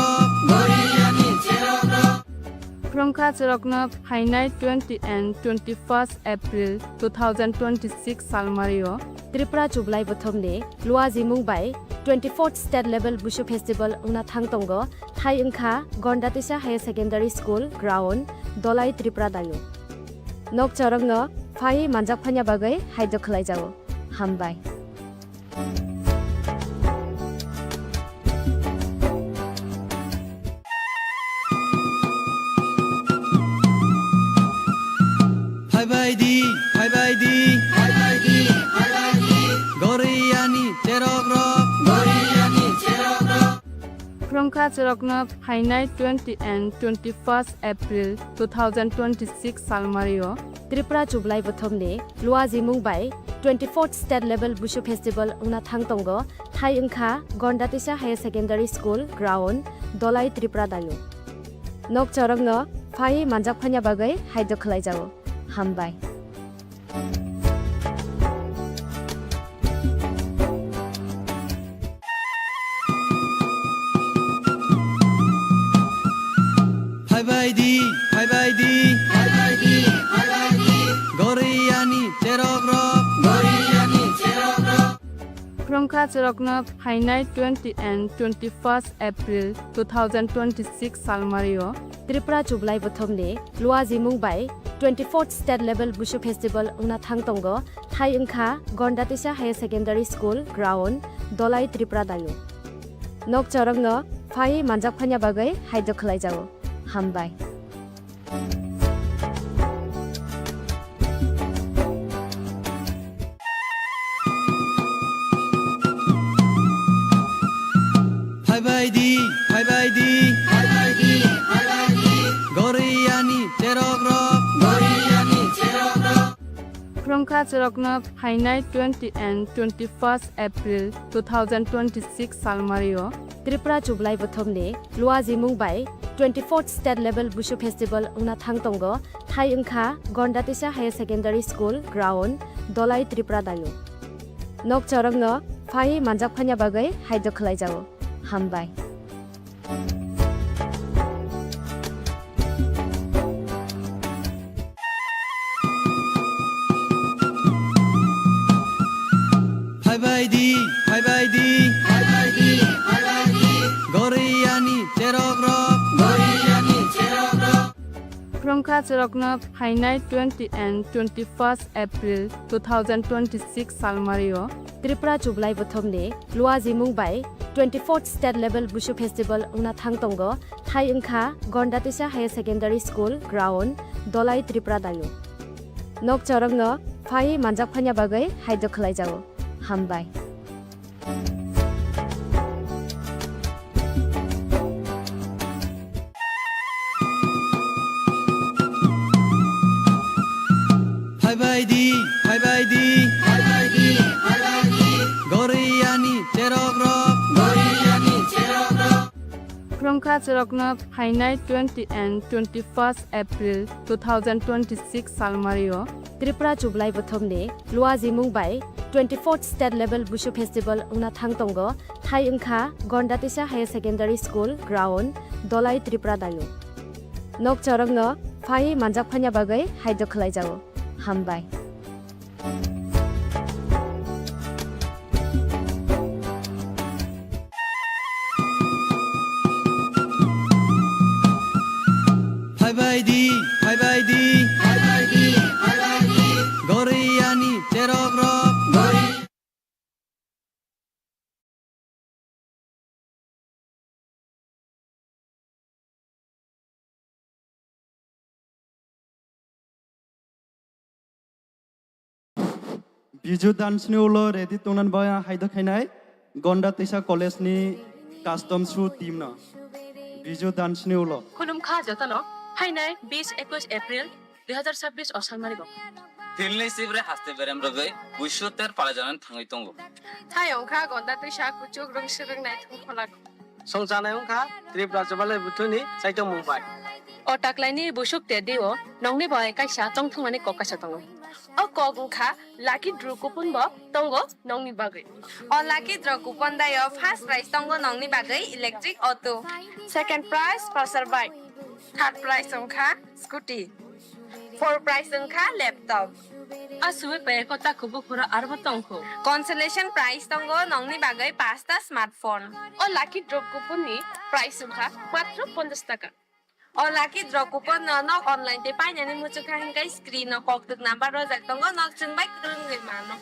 Krongkha Chirokna Hainai 20 and 21st April 2026 Salmario Tripura Chublai Bothomne Luazi Mumbai 24th State Level Bushu Festival Una Thangtongo Thai Unkha Gondatisa Higher Secondary School Ground Dolai Tripura Dalu Nok Chorongno Phai Manjak Phanya Bagai Haido Khlai Jago Hambai फाइबाइदी गरियानी चेरक Krongkha Chirokna Hainai 20 and 21st April 2026 Salmario Tripura Chublai Bothomne Luazi Mumbai 24th State Level Bushu Festival Una Thangtongo Thai Unkha Gondatisa Higher Secondary School Ground Dolai Tripura Dalu Nok Chorongno Phai Manjak Phanya Bagai Haido Khlai Jago Hambai फाइबाइदी गरियानी चेरक Krongkha Chirokna Hainai 20 and 21st April 2026 Salmario Tripura Chublai Bothomne Luazi Mumbai 24th State Level Bushu Festival Una Thangtongo Thai Unkha Gondatisa Higher Secondary School Ground Dolai Tripura Dalu Nok Chorongno Phai Manjak Phanya Bagai Haido Khlai Jago Hambai फाइबाइदी गरियानी चेरक Krongkha Chirokna Hainai 20 and 21st April 2026 Salmario Tripura Chublai Bothomne Luazi Mumbai 24th State Level Bushu Festival Una Thangtongo Thai Unkha Gondatisa Higher Secondary School Ground Dolai Tripura Dalu Nok Chorongno Phai Manjak Phanya Bagai Haido Khlai Jago Hambai फाइबाइदी गरियानी चेरक Krongkha Chirokna Hainai 20 and 21st April 2026 Salmario Tripura Chublai Bothomne Luazi Mumbai 24th State Level Bushu Festival Una Thangtongo Thai Unkha Gondatisa Higher Secondary School Ground Dolai Tripura Dalu Nok Chorongno Phai Manjak Phanya Bagai Haido Khlai Jago Hambai फाइबाइदी गरियानी चेरक Krongkha Chirokna Hainai 20 and 21st April 2026 Salmario Tripura Chublai Bothomne Luazi Mumbai 24th State Level Bushu Festival Una Thangtongo Thai Unkha Gondatisa Higher Secondary School Ground Dolai Tripura Dalu Nok Chorongno Phai Manjak Phanya Bagai Haido Khlai Jago Hambai फाइबाइदी गरियानी चेरक Biju दान्सनि उलो ready तंनान बाया हायदा खायनाय गन्डा तैसा कलेजनि custom शु team न बिजु दान्सनि उलो खुलुमखा जतन फाइनाय 20-21 April 2026 असालमारिगो Delhi सिब्रे हास्ते बेरेम रगै बुसुतेर पाला जानानै थाङै दंगो थायंखा गन्दा तैसा कुचुक रोंनाय थुखलाग संजानायंखा त्रिपुरा जबाले बुथुनि साइतो मुंबाइ अटाक्लाइनि बुसुक तेदिओ नंनि बय काइसा तंथुमानि ककासा तंगो अ कगुखा लाकी ड्रु कुपन ब तंगो नंनि बागै O lucky draw coupon dayo first prize tongo nongni bagai electric auto. Second prize Pulsar bike Third prize ongkha scooty. Fourth prize ongkha laptop. असुवे पे कता कुबु खुरा आरबो तंखो Consolation prize tongo nongni bagai pasta smartphone. A lucky draw कुपननि price सुखा मात्र 50 टाका O lucky draw coupon no nok online te painani muchukha hingkai screen no koktuk number rojak tongo nok chungbai krungai mano.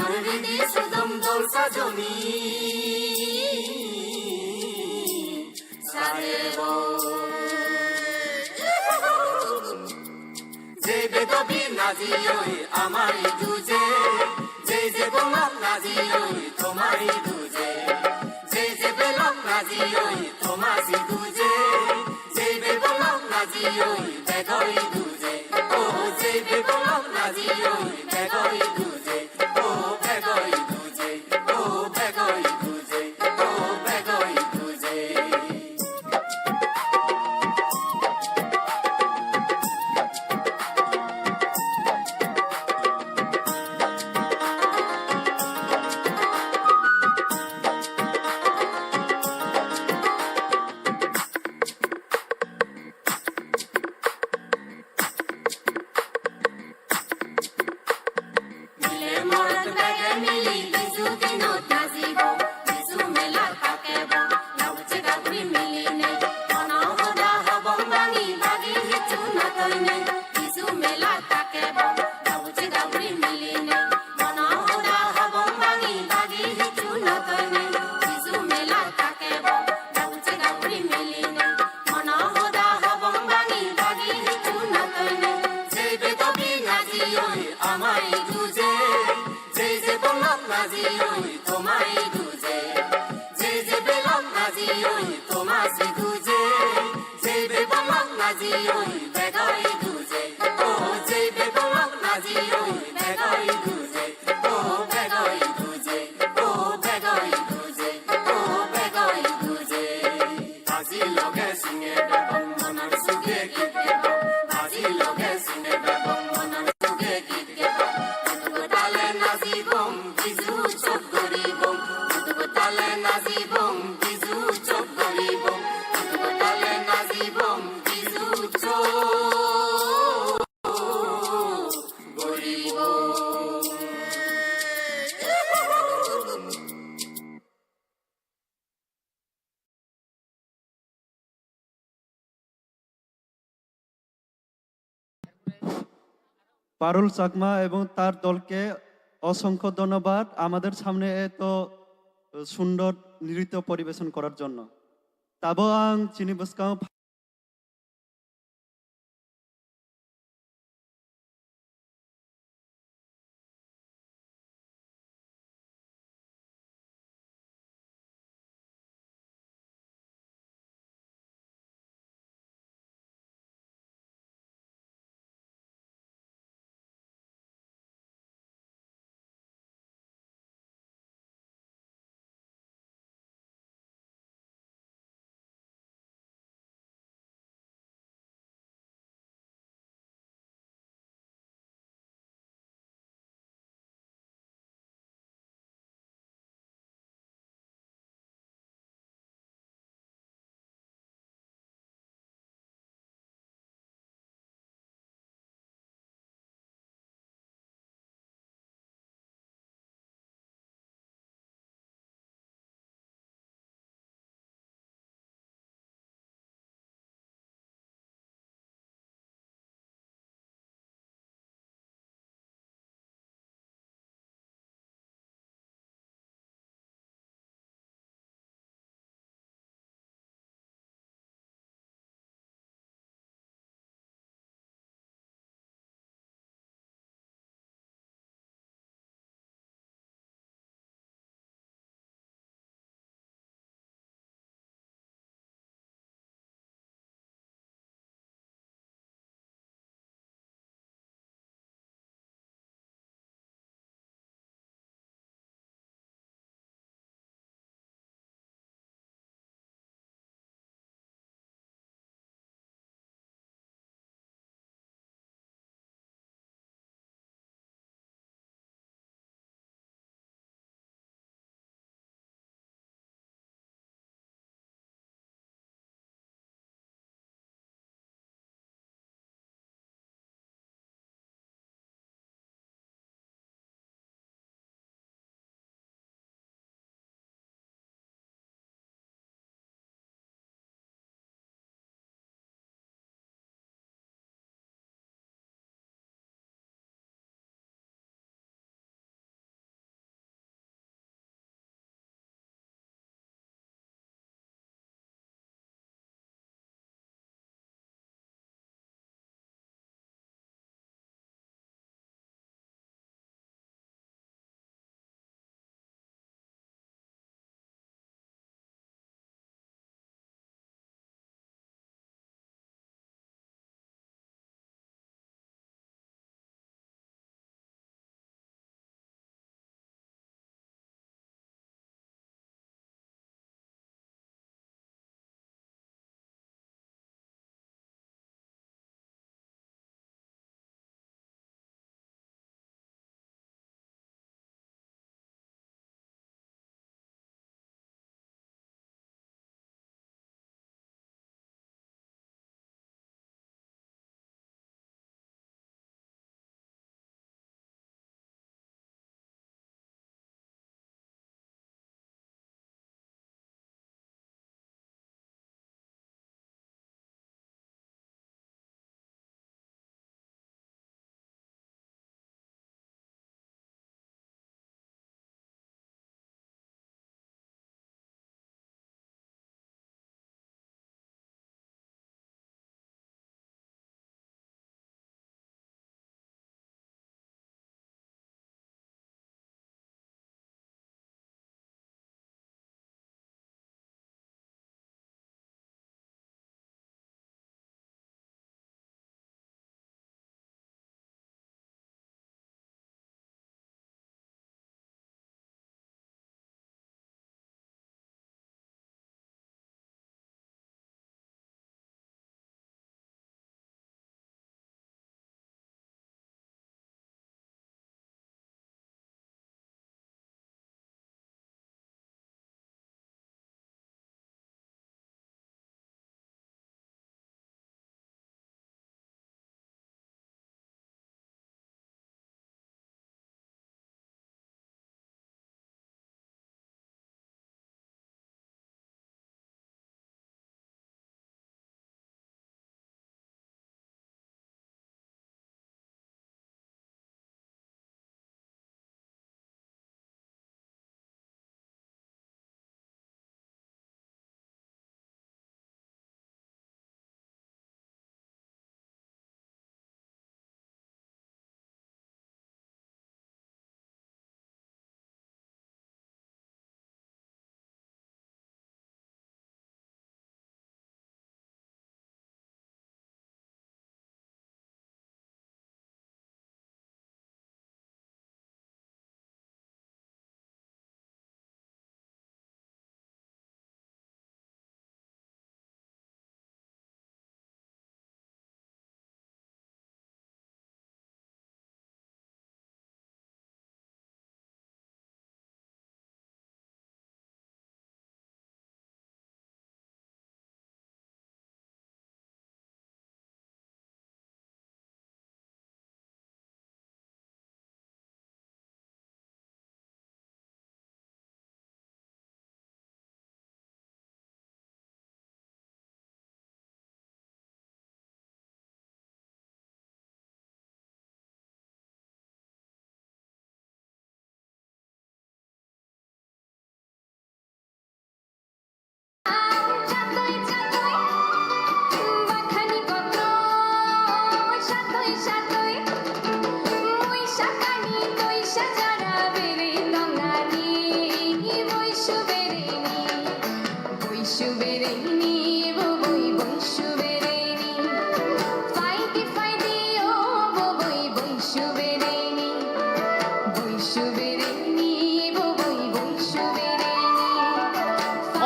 Narvidi Sudam Dolsa Joni Sarebo Je bedobi nazi oi amari duje Je bolak nazi oi tomari duje Je belak nazi oi tomasi duje Je bolak nazi oi begoi duje Oh je bolak nazi oi begoi duje Oh begoi duje Oh begoi duje Oh begoi duje পারুল চাকমা এবং তার দলকে অসংখ্য ধন্যবাদ আমাদের সামনে এত সুন্দর নৃত্য পরিবেশন করার জন্য তাবো আং চিনি বসকাং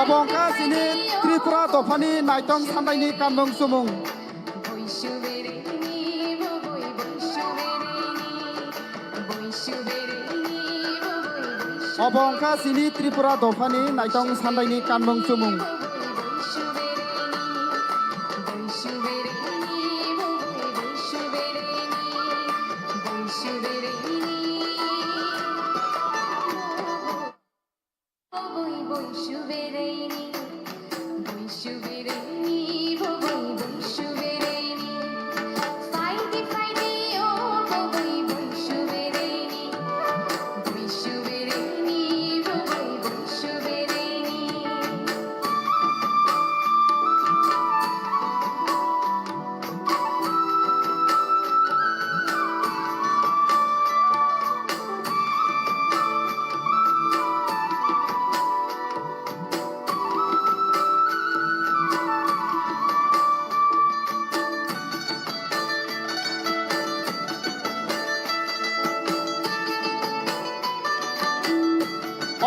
অবংকা সিনি ত্রিপুরা দফানি নাইটং সান্দাইনি কানমং সুমুং অবংকা সিনি Tripura দফানি নাইটং সান্দাইনি কানমং সুমুং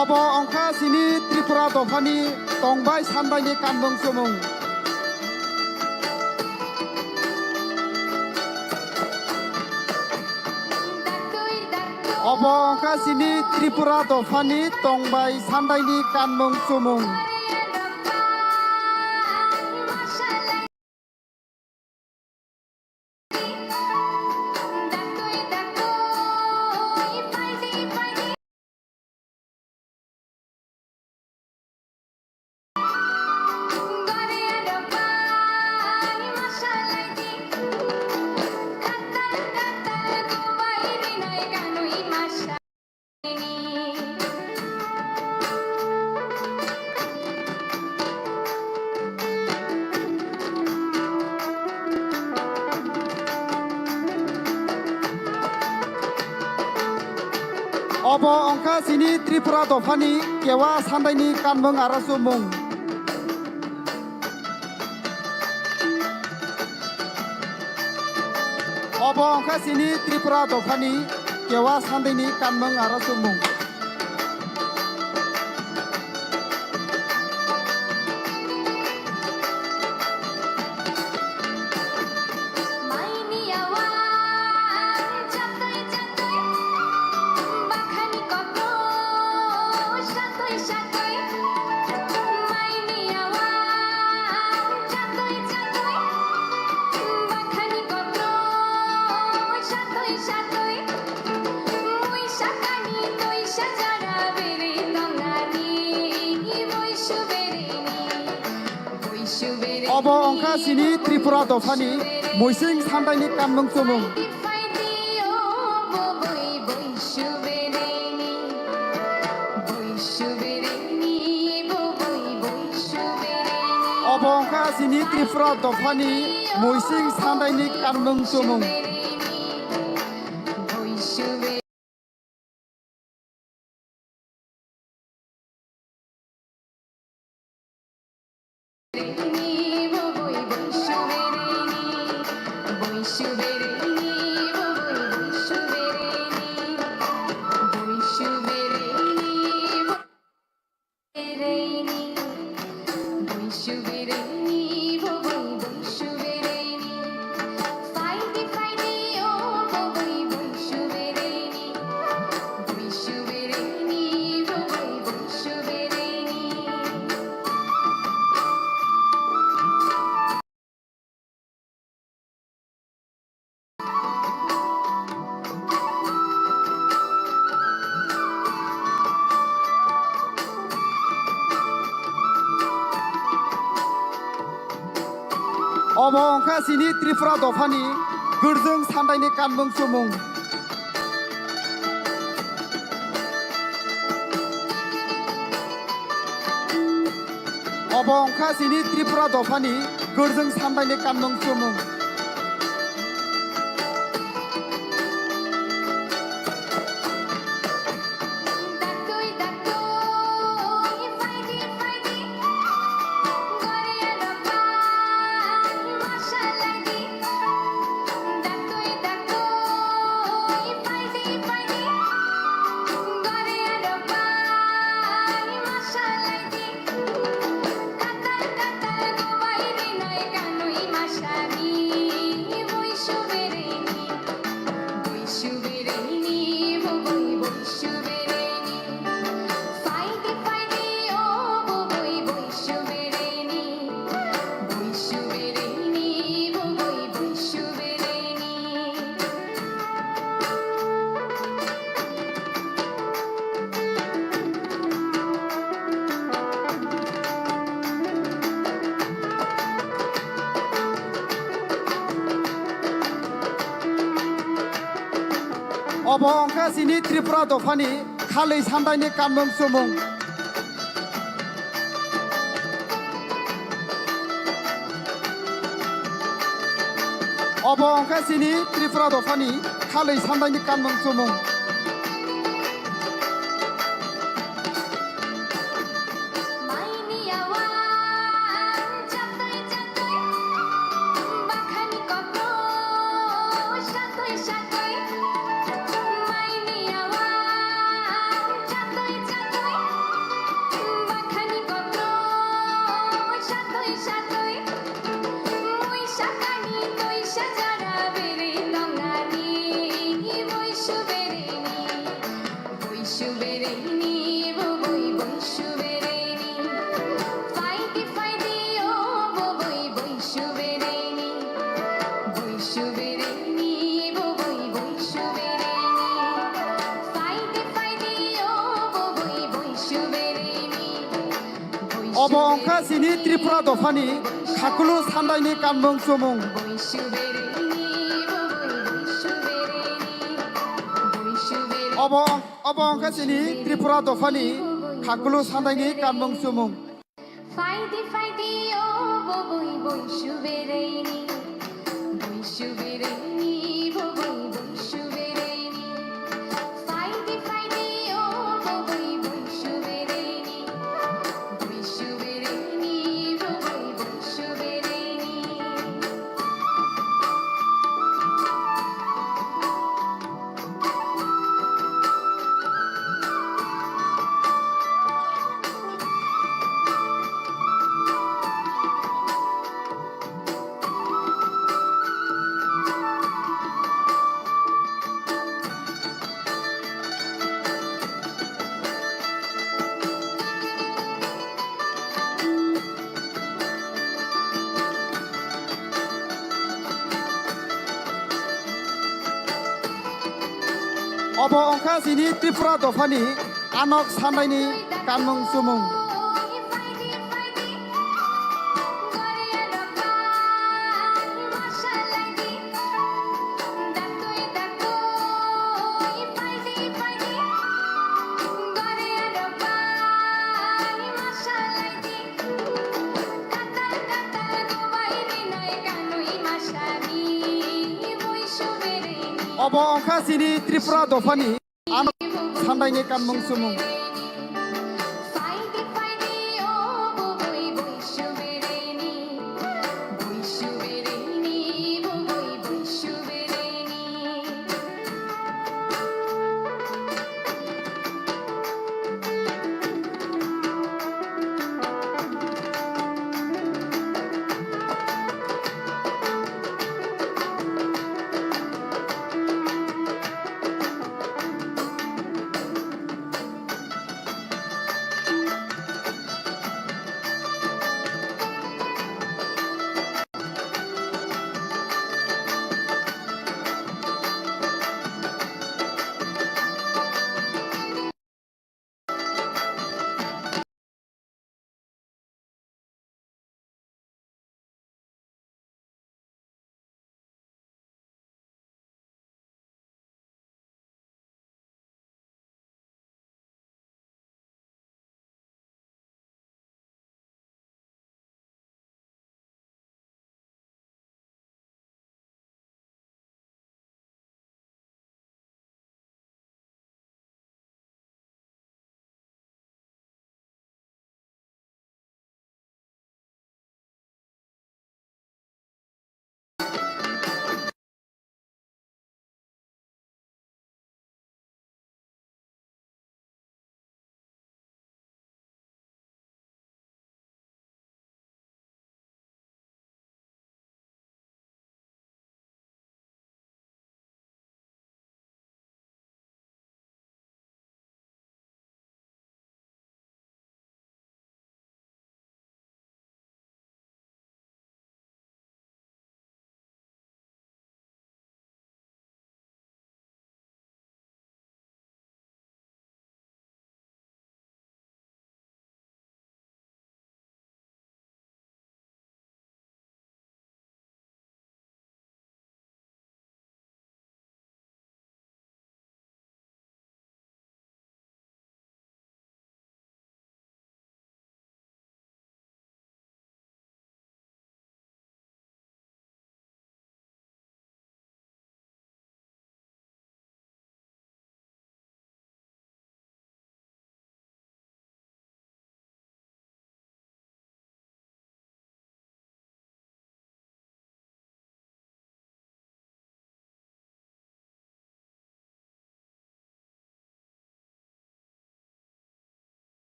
of অংখা Sini Tripura দফানি তংবাই সানবাইনি কানমং সুমুং of অংখা Sini Tripura দফানি তংবাই সানবাইনি কানমং সুমুং of অংখা Sini Tripura দফানি Keowa সান্দাইনি কানমং Ara সুমুং of অংখা Sini Tripura দফানি Keowa সান্দাইনি কানমং Ara সুমুং of অংখা Sini Tripura দফানি মইসিং সান্দাইনি কানমং সুমুং of অংখা Sini Tripura দফানি মইসিং সান্দাইনি কানমং সুমুং of অংখা Sini Tripura দফানি গর্জং সান্দাইনি কানমং সুমুং of অংখা Sini Tripura দফানি গর্জং সান্দাইনি কানমং সুমুং Obo angka sini Tripura dofani khalai samdaini kanmung sumung. Obo angka sini Tripura dofani khalai samdaini kanmung sumung. Obo angka sini Tripura dofani khakulu samdaini kanmung sumung. Obo angka sini Tripura dofani khakulu samdaini kanmung sumung. Fighty, fighty, oh, boy, boy, shubereni, boy, shubereni, boy, boy, shubereni. Fighty, fighty, oh, boy, boy, shubereni, boy, shubereni, boy, boy, shubereni. Obo angka sini Tripura dofani anok samdaini kanmung sumung. Obo angka sini Tripura dofani anok samdaini kanmung sumung.